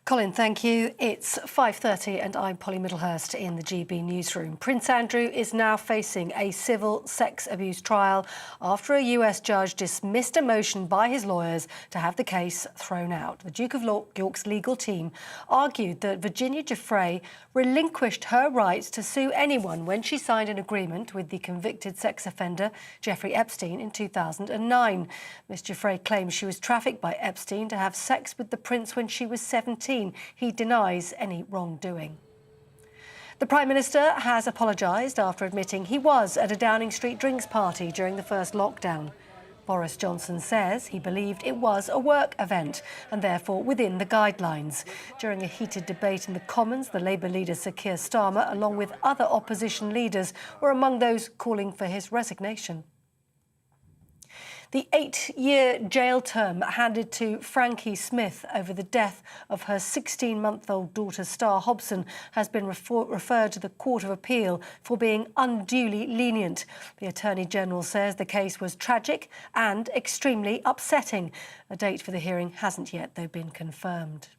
Colin, thank you. It's 5:30 and I'm Polly Middlehurst in the GB newsroom. Prince Andrew is now facing a civil sex abuse trial after a US judge dismissed a motion by his lawyers to have the case thrown out. The Duke of York's legal team argued that Virginia Giuffre relinquished her rights to sue anyone when she signed an agreement with the convicted sex offender Jeffrey Epstein in 2009. Ms. Giuffre claims she was trafficked by Epstein to have sex with the prince when she was 17. He denies any wrongdoing. The Prime Minister has apologised after admitting he was at a Downing Street drinks party during the first lockdown. Boris Johnson says he believed it was a work event and therefore within the guidelines. During a heated debate in the Commons, the Labour leader Sir Keir Starmer, along with other opposition leaders, were among those calling for his resignation. The 8-year jail term handed to Frankie Smith over the death of her 16-month-old daughter Star Hobson has been referred to the Court of Appeal for being unduly lenient. The Attorney General says the case was tragic and extremely upsetting. A date for the hearing hasn't yet, though, been confirmed.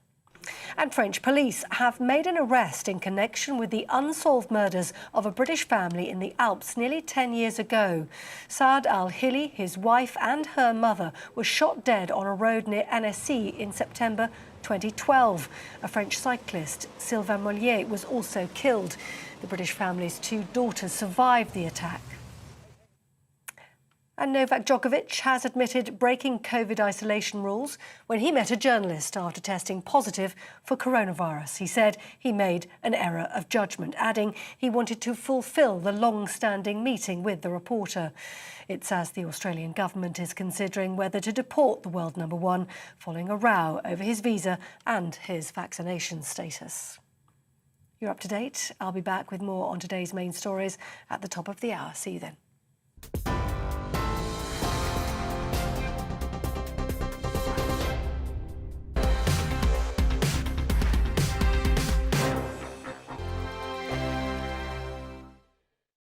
And French police have made an arrest in connection with the unsolved murders of a British family in the Alps nearly 10 years ago. Saad al-Hili, his wife and her mother were shot dead on a road near Annecy in September 2012. A French cyclist, Sylvain Mollier, was also killed. The British family's 2 daughters survived the attack. And Novak Djokovic has admitted breaking COVID isolation rules when he met a journalist after testing positive for coronavirus. He said he made an error of judgment, adding he wanted to fulfil the long-standing meeting with the reporter. It's as the Australian government is considering whether to deport the world number one following a row over his visa and his vaccination status. You're up to date. I'll be back with more on today's main stories at the top of the hour. See you then.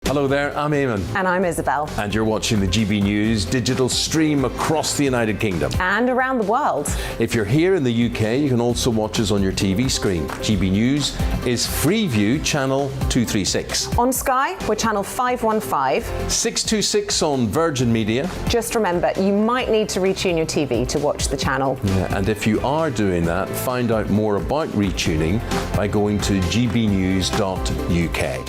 Hello there, I'm Eamon. And I'm Isabel. And you're watching the GB News digital stream across the United Kingdom. And around the world. If you're here in the UK, you can also watch us on your TV screen. GB News is Freeview channel 236. On Sky, we're channel 515. 626 on Virgin Media. Just remember, you might need to retune your TV to watch the channel. Yeah, and if you are doing that, find out more about retuning by going to gbnews.uk.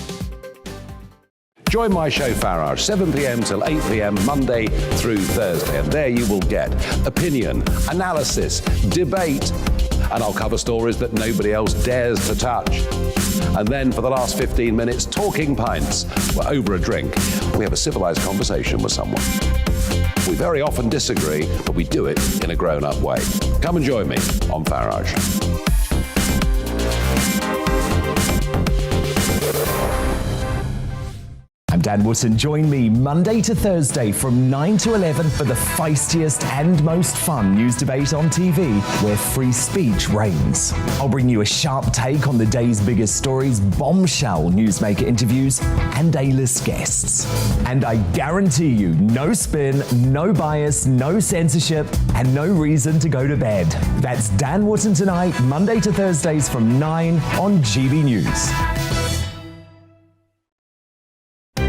Join my show Farage, 7 p.m. till 8 p.m. Monday through Thursday. And there you will get opinion, analysis, debate, and I'll cover stories that nobody else dares to touch. And then for the last 15 minutes, talking pints. We're over a drink. We have a civilized conversation with someone. We very often disagree, but we do it in a grown-up way. Come and join me on Farage. I'm Dan Wootton. Join me Monday to Thursday from 9 to 11 for the feistiest and most fun news debate on TV, where free speech reigns. I'll bring you a sharp take on the day's biggest stories, bombshell newsmaker interviews, and A-list guests. And I guarantee you, no spin, no bias, no censorship, and no reason to go to bed. That's Dan Wootton tonight, Monday to Thursdays from 9 on GB News.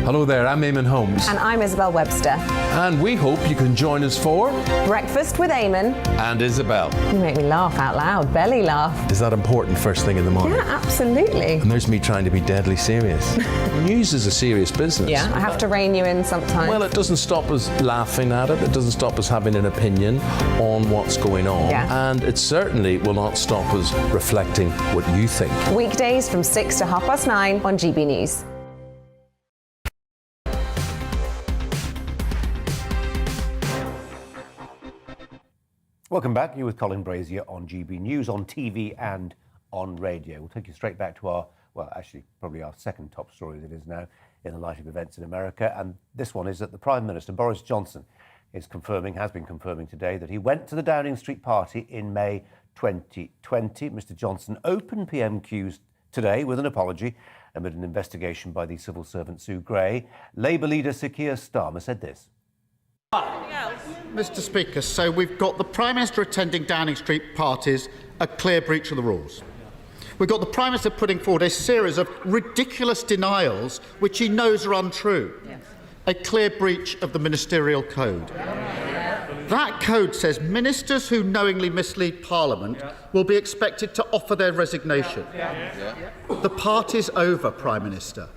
Hello there, I'm Eamon Holmes. And I'm Isabel Webster. And we hope you can join us for Breakfast with Eamon. And Isabel. You make me laugh out loud, belly laugh. Is that important first thing in the morning? Yeah, absolutely. And there's me trying to be deadly serious. News is a serious business. Yeah, I have to rein you in sometimes. Well, it doesn't stop us laughing at it. It doesn't stop us having an opinion on what's going on. Yeah. And it certainly will not stop us reflecting what you think. Weekdays from 6 to 9:30 on GB News. Welcome back. You're with Colin Brazier on GB News, on TV and on radio. We'll take you straight back to our, well, actually, probably our second top story as it is now, in the light of events in America. And this one is that the Prime Minister, Boris Johnson, has been confirming today that he went to the Downing Street party in May 2020. Mr. Johnson opened PMQs today with an apology amid an investigation by the civil servant Sue Gray. Labour leader Sir Keir Starmer said this. Mr. Speaker, so we've got the Prime Minister attending Downing Street parties, a clear breach of the rules. We've got the Prime Minister putting forward a series of ridiculous denials which he knows are untrue. Yes. A clear breach of the ministerial code. That code says ministers who knowingly mislead Parliament will be expected to offer their resignation. The party's over, Prime Minister.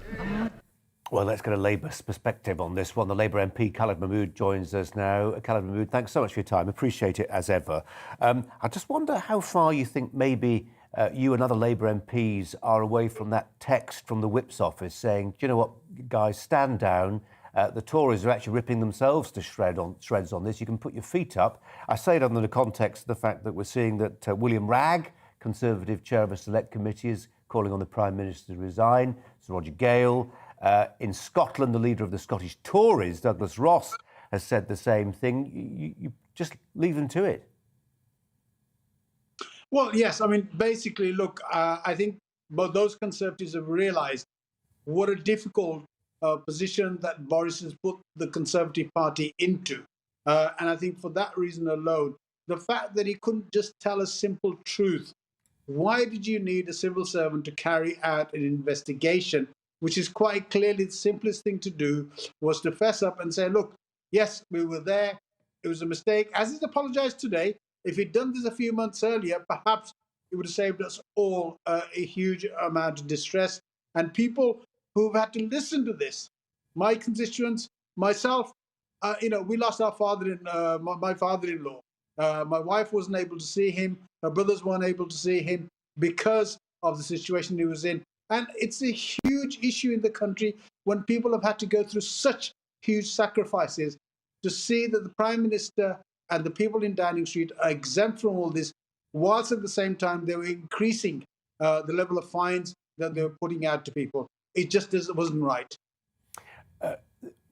Well, let's get a Labour perspective on this one. The Labour MP, Khalid Mahmood, joins us now. Khalid Mahmood, thanks so much for your time. Appreciate it as ever. I just wonder how far you think maybe you and other Labour MPs are away from that text from the Whip's office saying, do you know what, guys, stand down. The Tories are actually ripping themselves to shreds on this. You can put your feet up. I say it under the context of the fact that we're seeing that William Ragg, Conservative chair of a select committee, is calling on the Prime Minister to resign. Sir Roger Gale. In Scotland, the leader of the Scottish Tories, Douglas Ross, has said the same thing. You just leave them to it. Well, yes. I mean, basically, look, I think both those Conservatives have realised what a difficult position that Boris has put the Conservative Party into. And I think for that reason alone, the fact that he couldn't just tell a simple truth. Why did you need a civil servant to carry out an investigation, which is quite clearly the simplest thing to do, was to fess up and say, look, yes, we were there. It was a mistake. As he's apologized today, if he'd done this a few months earlier, perhaps it would have saved us all a huge amount of distress. And people who've had to listen to this, my constituents, myself, we lost our my father-in-law. My wife wasn't able to see him. Her brothers weren't able to see him because of the situation he was in. And it's a huge issue in the country when people have had to go through such huge sacrifices to see that the Prime Minister and the people in Downing Street are exempt from all this, whilst at the same time they were increasing the level of fines that they were putting out to people. It just wasn't right.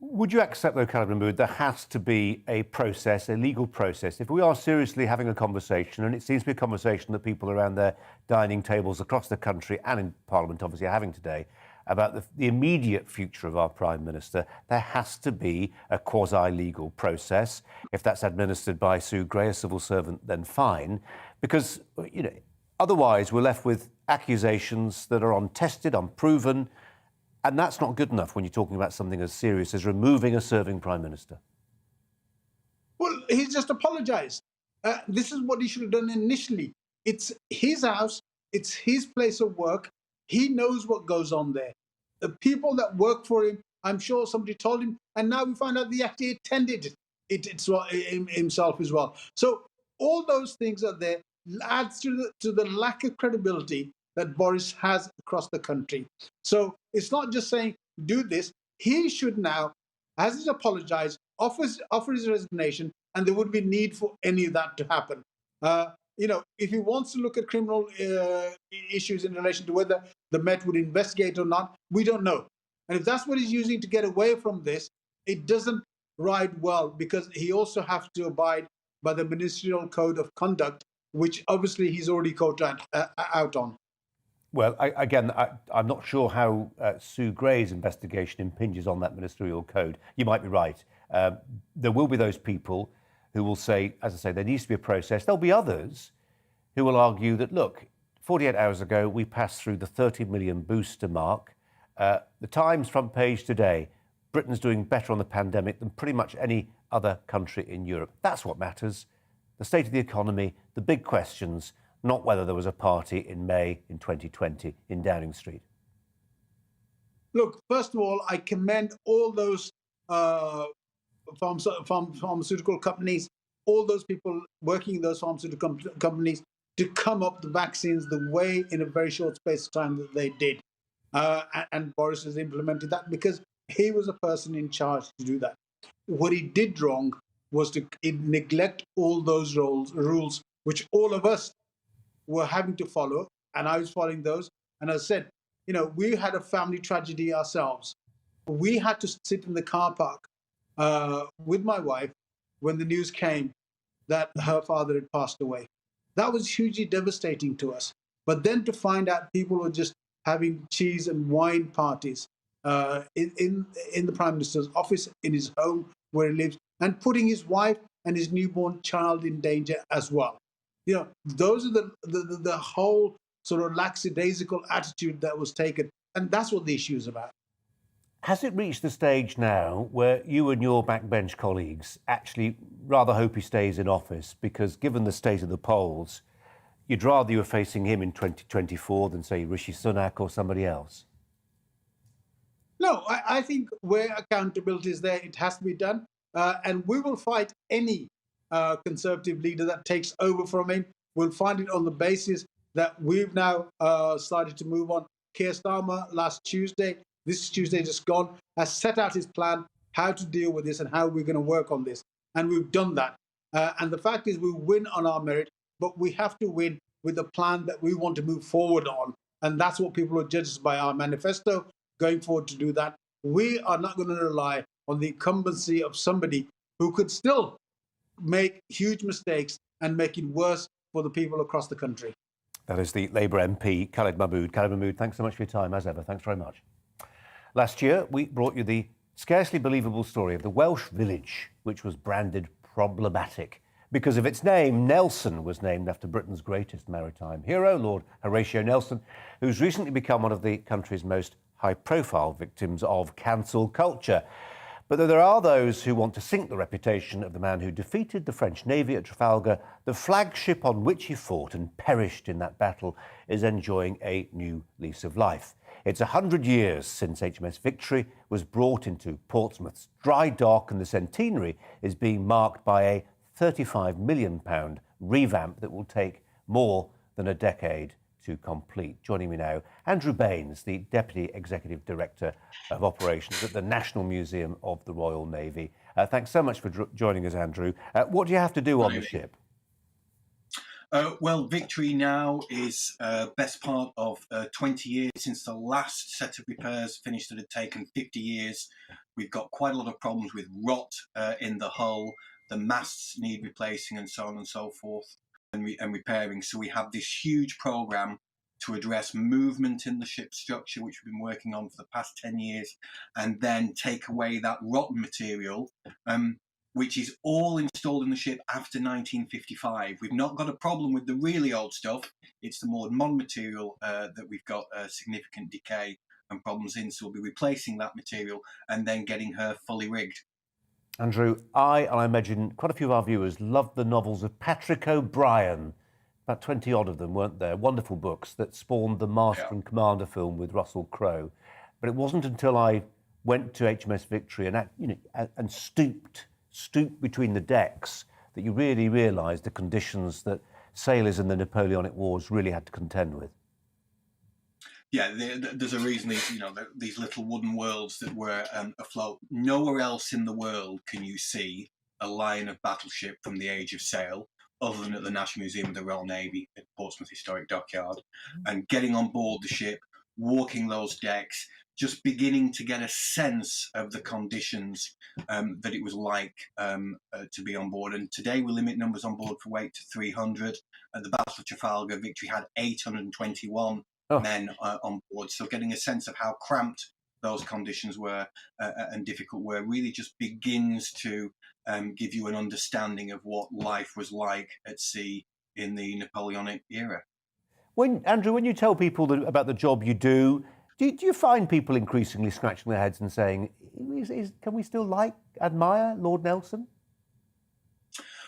Would you accept, though, Colin Brazier, there has to be a process, a legal process? If we are seriously having a conversation, and it seems to be a conversation that people around their dining tables across the country and in Parliament obviously are having today, about the immediate future of our Prime Minister, there has to be a quasi-legal process. If that's administered by Sue Gray, a civil servant, then fine. Because, otherwise we're left with accusations that are untested, unproven, and that's not good enough when you're talking about something as serious as removing a serving Prime Minister. Well, he's just apologised. This is what he should have done initially. It's his house. It's his place of work. He knows what goes on there. The people that work for him, I'm sure somebody told him, and now we find out he actually attended it himself as well. So all those things are there, adds to the lack of credibility that Boris has across the country. So it's not just saying, do this. He should now, as he's apologized, offer his resignation, and there would be need for any of that to happen. If he wants to look at criminal issues in relation to whether the Met would investigate or not, we don't know. And if that's what he's using to get away from this, it doesn't ride well, because he also has to abide by the Ministerial Code of Conduct, which obviously he's already caught out on. Well, I'm not sure how Sue Gray's investigation impinges on that ministerial code. You might be right. There will be those people who will say, as I say, there needs to be a process. There'll be others who will argue that, look, 48 hours ago, we passed through the 30 million booster mark. The Times front page today, Britain's doing better on the pandemic than pretty much any other country in Europe. That's what matters. The state of the economy, the big questions, not whether there was a party in May in 2020 in Downing Street. Look, first of all, I commend all those pharmaceutical companies, all those people working in those pharmaceutical companies to come up with the vaccines the way in a very short space of time that they did. And Boris has implemented that because he was a person in charge to do that. What he did wrong was to neglect all those rules, which all of us were having to follow, and I was following those. And as I said, we had a family tragedy ourselves. We had to sit in the car park with my wife when the news came that her father had passed away. That was hugely devastating to us. But then to find out people were just having cheese and wine parties in the Prime Minister's office, in his home where he lives, and putting his wife and his newborn child in danger as well. Those are the whole sort of lackadaisical attitude that was taken. And that's what the issue is about. Has it reached the stage now where you and your backbench colleagues actually rather hope he stays in office? Because given the state of the polls, you'd rather you were facing him in 2024 than, say, Rishi Sunak or somebody else? No, I think where accountability is there, it has to be done. And we will fight any Conservative leader that takes over from him. We'll find it on the basis that we've now started to move on. Keir Starmer last Tuesday, this Tuesday just gone, has set out his plan how to deal with this and how we're going to work on this. And we've done that. And the fact is we win on our merit, but we have to win with a plan that we want to move forward on. And that's what people will judge us by, our manifesto going forward to do that. We are not going to rely on the incumbency of somebody who could still make huge mistakes and make it worse for the people across the country. That is the Labour MP, Khalid Mahmood. Khalid Mahmood, thanks so much for your time, as ever. Thanks very much. Last year, we brought you the scarcely believable story of the Welsh village, which was branded problematic. Because of its name, Nelson was named after Britain's greatest maritime hero, Lord Horatio Nelson, who's recently become one of the country's most high-profile victims of cancel culture. But though there are those who want to sink the reputation of the man who defeated the French Navy at Trafalgar, the flagship on which he fought and perished in that battle is enjoying a new lease of life. It's 100 years since HMS Victory was brought into Portsmouth's dry dock, and the centenary is being marked by a £35 million revamp that will take more than a decade to complete. Joining me now, Andrew Baines, the Deputy Executive Director of Operations at the National Museum of the Royal Navy. Thanks so much for joining us, Andrew. What do you have to do on the ship? Well, Victory now is best part of 20 years since the last set of repairs finished that had taken 50 years. We've got quite a lot of problems with rot in the hull. The masts need replacing and so on and so forth and repairing. So we have this huge programme to address movement in the ship's structure, which we've been working on for the past 10 years, and then take away that rotten material, which is all installed in the ship after 1955. We've not got a problem with the really old stuff. It's the more modern material that we've got significant decay and problems in. So we'll be replacing that material and then getting her fully rigged. Andrew, and I imagine quite a few of our viewers, loved the novels of Patrick O'Brian. About 20 odd of them, weren't there? Wonderful books that spawned the Master and Commander film with Russell Crowe. But it wasn't until I went to HMS Victory and stooped between the decks that you really realised the conditions that sailors in the Napoleonic Wars really had to contend with. Yeah, there's a reason these little wooden worlds that were afloat. Nowhere else in the world can you see a line of battleship from the age of sail, other than at the National Museum of the Royal Navy at Portsmouth Historic Dockyard. And getting on board the ship, walking those decks, just beginning to get a sense of the conditions that it was like to be on board. And today we limit numbers on board for weight to 300. At the Battle of Trafalgar, Victory had 821 men on board. So getting a sense of how cramped those conditions were and difficult were really just begins to give you an understanding of what life was like at sea in the Napoleonic era. Andrew, when you tell people about the job you do you find people increasingly scratching their heads and saying, can we still admire Lord Nelson?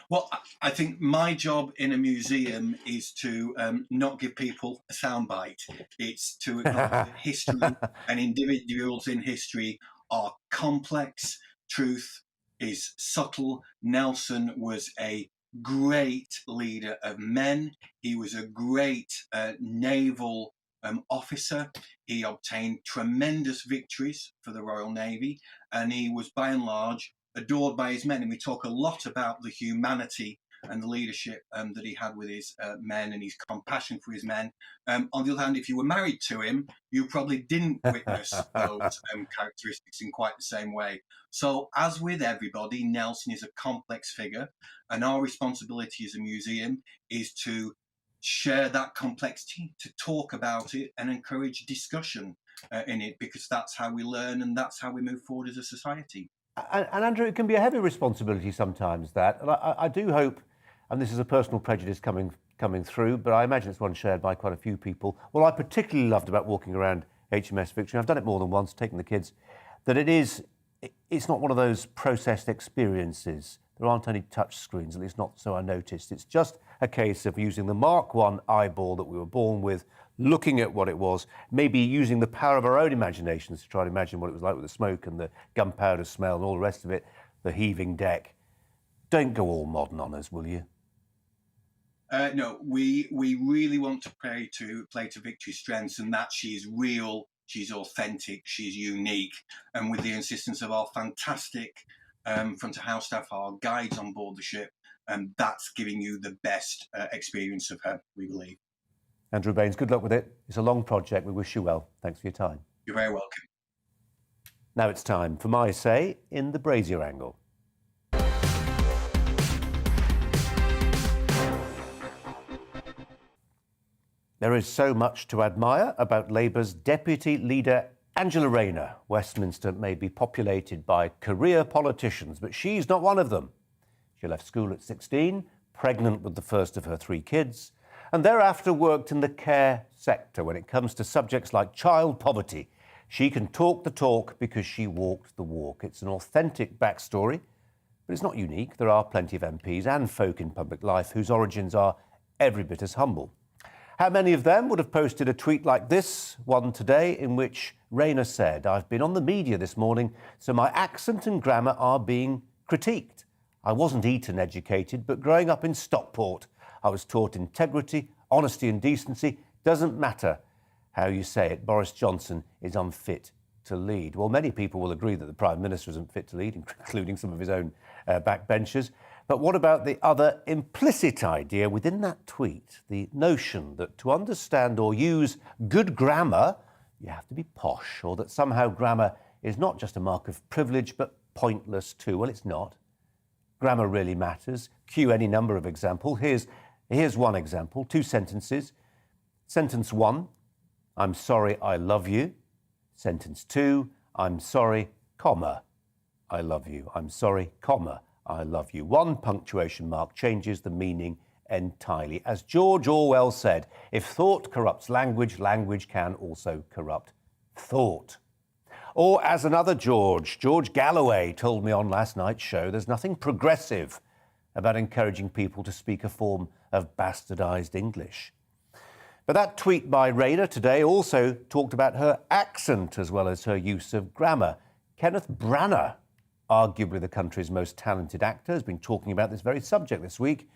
Well, I think my job in a museum is to not give people a soundbite. It's to acknowledge that history and individuals in history are complex. Truth is subtle. Nelson was a great leader of men. He was a great naval officer. He obtained tremendous victories for the Royal Navy, and he was by and large adored by his men. And we talk a lot about the humanity and the leadership that he had with his men and his compassion for his men. On the other hand, if you were married to him, you probably didn't witness those characteristics in quite the same way. So as with everybody, Nelson is a complex figure, and our responsibility as a museum is to share that complexity, to talk about it and encourage discussion in it, because that's how we learn and that's how we move forward as a society. And Andrew, it can be a heavy responsibility sometimes, that. And I do hope, and this is a personal prejudice coming through, but I imagine it's one shared by quite a few people. What I particularly loved about walking around HMS Victory, I've done it more than once, taking the kids, that it's not one of those processed experiences. There aren't any touch screens, at least not so I noticed. It's just a case of using the Mark I eyeball that we were born with, looking at what it was, maybe using the power of our own imaginations to try to imagine what it was like with the smoke and the gunpowder smell and all the rest of it, the heaving deck. Don't go all modern on us, will you? No, we really want to play to Victory's strengths, and that she's real, she's authentic, she's unique, and with the insistence of our fantastic front of house staff, our guides on board the ship, and that's giving you the best experience of her, we believe. Andrew Baines, good luck with it. It's a long project. We wish you well. Thanks for your time. You're very welcome. Now it's time for my say in the Brazier angle. There is so much to admire about Labour's deputy leader, Angela Rayner. Westminster may be populated by career politicians, but she's not one of them. She left school at 16, pregnant with the first of her 3 kids, and thereafter worked in the care sector when it comes to subjects like child poverty. She can talk the talk because she walked the walk. It's an authentic backstory, but it's not unique. There are plenty of MPs and folk in public life whose origins are every bit as humble. How many of them would have posted a tweet like this one today in which Rayner said, "I've been on the media this morning, so my accent and grammar are being critiqued. I wasn't Eton educated, but growing up in Stockport, I was taught integrity, honesty and decency. Doesn't matter how you say it. Boris Johnson is unfit to lead." Well, many people will agree that the Prime Minister isn't fit to lead, including some of his own backbenchers. But what about the other implicit idea within that tweet? The notion that to understand or use good grammar, you have to be posh, or that somehow grammar is not just a mark of privilege, but pointless too. Well, it's not. Grammar really matters. Cue any number of examples. Here's one example, 2 sentences. Sentence 1, "I'm sorry, I love you." Sentence 2, "I'm sorry, comma, I love you." I'm sorry, comma, I love you. One punctuation mark changes the meaning entirely. As George Orwell said, if thought corrupts language, language can also corrupt thought. Or as another George Galloway, told me on last night's show, there's nothing progressive about encouraging people to speak a form of bastardised English. But that tweet by Rayner today also talked about her accent as well as her use of grammar. Kenneth Branagh, arguably the country's most talented actor, has been talking about this very subject this week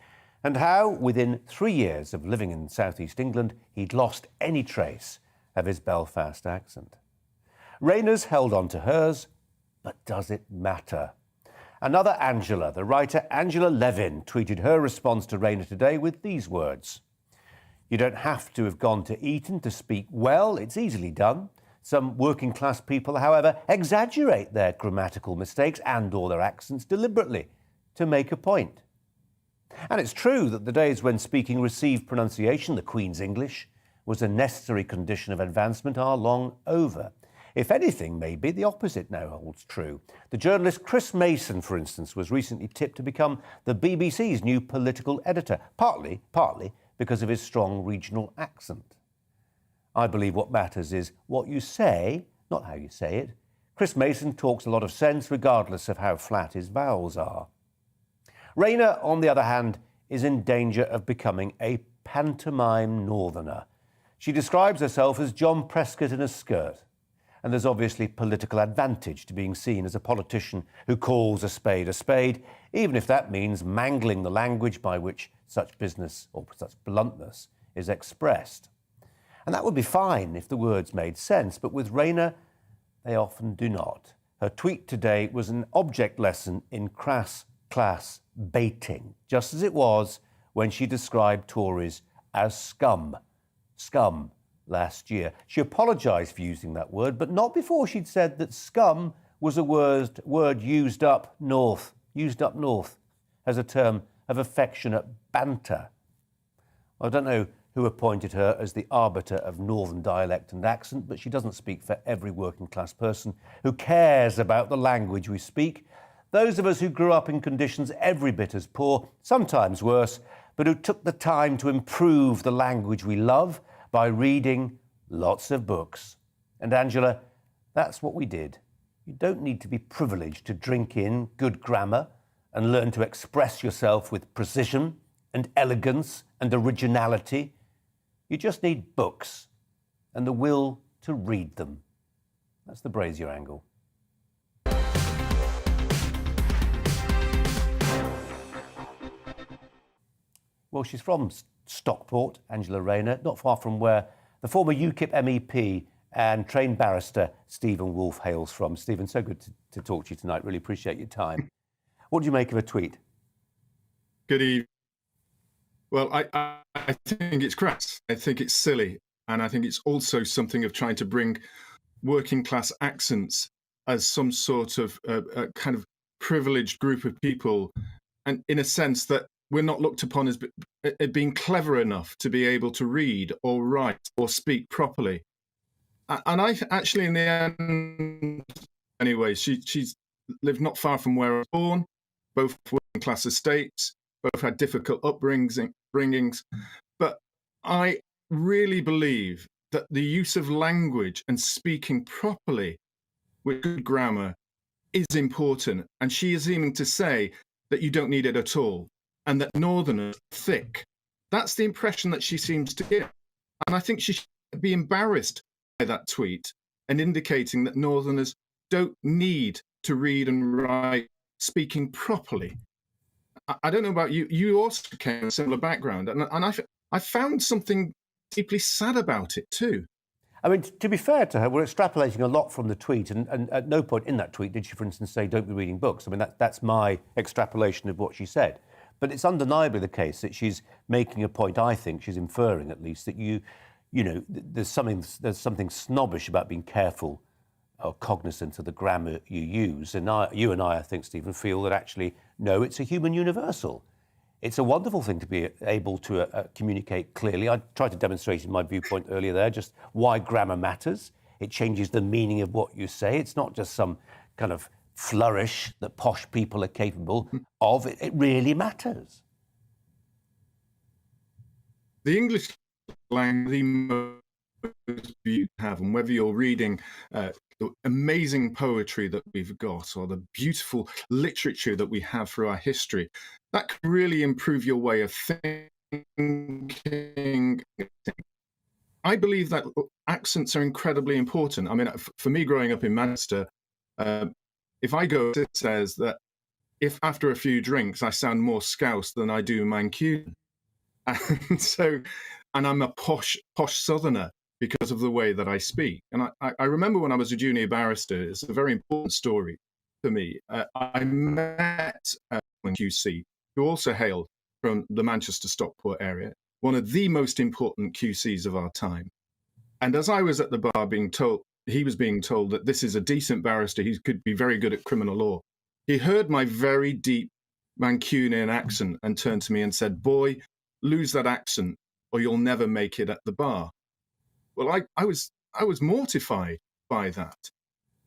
and how, within 3 years of living in South East England, he'd lost any trace of his Belfast accent. Rayner's held on to hers, but does it matter? Another Angela, the writer Angela Levin, tweeted her response to Rayner today with these words: "You don't have to have gone to Eton to speak well. It's easily done. Some working class people, however, exaggerate their grammatical mistakes and/or their accents deliberately to make a point." And it's true that the days when speaking received pronunciation, the Queen's English, was a necessary condition of advancement are long over. If anything, maybe the opposite now holds true. The journalist Chris Mason, for instance, was recently tipped to become the BBC's new political editor, partly because of his strong regional accent. I believe what matters is what you say, not how you say it. Chris Mason talks a lot of sense regardless of how flat his vowels are. Rayner, on the other hand, is in danger of becoming a pantomime northerner. She describes herself as John Prescott in a skirt, and there's obviously political advantage to being seen as a politician who calls a spade, even if that means mangling the language by which such business or such bluntness is expressed. And that would be fine if the words made sense, but with Rayner, they often do not. Her tweet today was an object lesson in crass class baiting, just as it was when she described Tories as scum last year. She apologised for using that word, but not before she'd said that scum was a word used up north as a term of affectionate banter. I don't know who appointed her as the arbiter of northern dialect and accent, but she doesn't speak for every working class person who cares about the language we speak. Those of us who grew up in conditions every bit as poor, sometimes worse, but who took the time to improve the language we love by reading lots of books. And Angela, that's what we did. You don't need to be privileged to drink in good grammar and learn to express yourself with precision and elegance and originality. You just need books and the will to read them. That's the Brazier angle. Well, she's from Stockport, Angela Rayner, not far from where the former UKIP MEP and trained barrister Stephen Wolfe hails from. Stephen, so good to talk to you tonight. Really appreciate your time. What do you make of a tweet? Good evening. Well, I think it's crass. I think it's silly. And I think it's also something of trying to bring working class accents as some sort of a kind of privileged group of people. And in a sense that we're not looked upon as being clever enough to be able to read or write or speak properly. And I actually, in the end, anyway, she's lived not far from where I was born, both working class estates, both had difficult upbringings. But I really believe that the use of language and speaking properly with good grammar is important. And she is aiming to say that you don't need it at all, and that Northerners are thick. That's the impression that she seems to give. And I think she should be embarrassed by that tweet and indicating that Northerners don't need to read and write speaking properly. I don't know about you. You also came from a similar background, and I found something deeply sad about it too. I mean, to be fair to her, we're extrapolating a lot from the tweet, and at no point in that tweet did she, for instance, say, don't be reading books. I mean, that's my extrapolation of what she said. But it's undeniably the case that she's making a point, I think, she's inferring at least, that you know, there's something snobbish about being careful or cognizant of the grammar you use. And you and I think, Stephen, feel that actually, no, it's a human universal. It's a wonderful thing to be able to communicate clearly. I tried to demonstrate in my viewpoint earlier there just why grammar matters. It changes the meaning of what you say. It's not just some kind of flourish that posh people are capable of. It really matters. The English language, the most you have, and whether you're reading the amazing poetry that we've got or the beautiful literature that we have through our history, that can really improve your way of thinking. I believe that accents are incredibly important. I mean, for me growing up in Manchester, if I go, it says that if after a few drinks I sound more Scouse than I do Mancunian. And I'm a posh Southerner because of the way that I speak. And I remember when I was a junior barrister, it's a very important story for me. I met QC, who also hailed from the Manchester Stockport area, one of the most important QCs of our time. And as I was at the bar he was being told that this is a decent barrister, he could be very good at criminal law. He heard my very deep Mancunian accent and turned to me and said, "Boy, lose that accent or you'll never make it at the bar." Well, I was mortified by that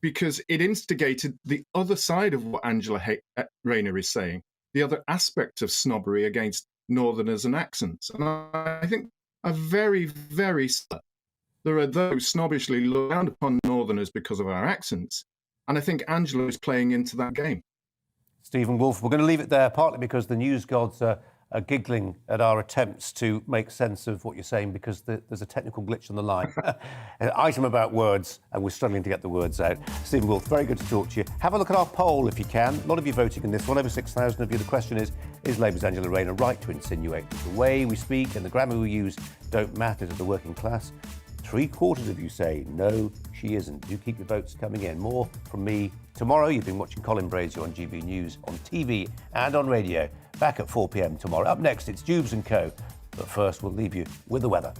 because it instigated the other side of what Angela Rayner is saying, the other aspect of snobbery against Northerners and accents. And I think are very, very sad. There are those snobbishly look down upon Northerners because of our accents. And I think Angela is playing into that game. Stephen Wolfe, we're going to leave it there, partly because the news gods are giggling at our attempts to make sense of what you're saying because there's a technical glitch on the line. An item about words, and we're struggling to get the words out. Stephen Wolfe, very good to talk to you. Have a look at our poll if you can. A lot of you voting in this one, over 6,000 of you. The question is Labour's Angela Rayner right to insinuate that the way we speak and the grammar we use don't matter to the working class? 3/4 of you say no, she isn't. Do keep your votes coming in. More from me tomorrow. You've been watching Colin Brazier on GB News on TV and on radio. Back at 4 p.m. tomorrow. Up next, it's Jubes & Co. But first, we'll leave you with the weather.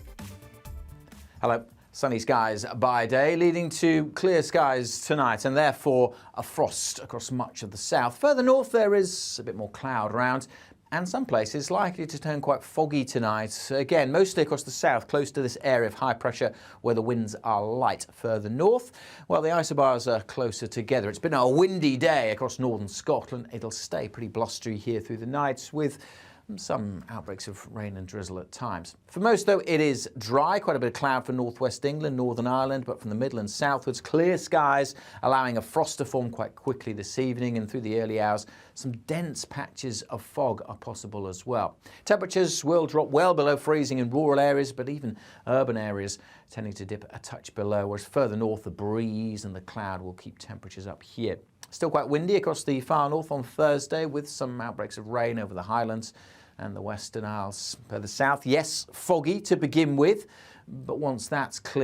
Hello. Sunny skies by day, leading to clear skies tonight, and therefore a frost across much of the south. Further north, there is a bit more cloud around, and some places likely to turn quite foggy tonight. Again, mostly across the south, close to this area of high pressure where the winds are light. Further north, well, the isobars are closer together. It's been a windy day across northern Scotland. It'll stay pretty blustery here through the night with some outbreaks of rain and drizzle at times. For most, though, it is dry. Quite a bit of cloud for northwest England, Northern Ireland, but from the Midlands southwards, clear skies, allowing a frost to form quite quickly this evening, and through the early hours, some dense patches of fog are possible as well. Temperatures will drop well below freezing in rural areas, but even urban areas tending to dip a touch below, whereas further north, the breeze and the cloud will keep temperatures up here. Still quite windy across the far north on Thursday, with some outbreaks of rain over the Highlands and the Western Isles. Further south, yes, foggy to begin with, but once that's clear,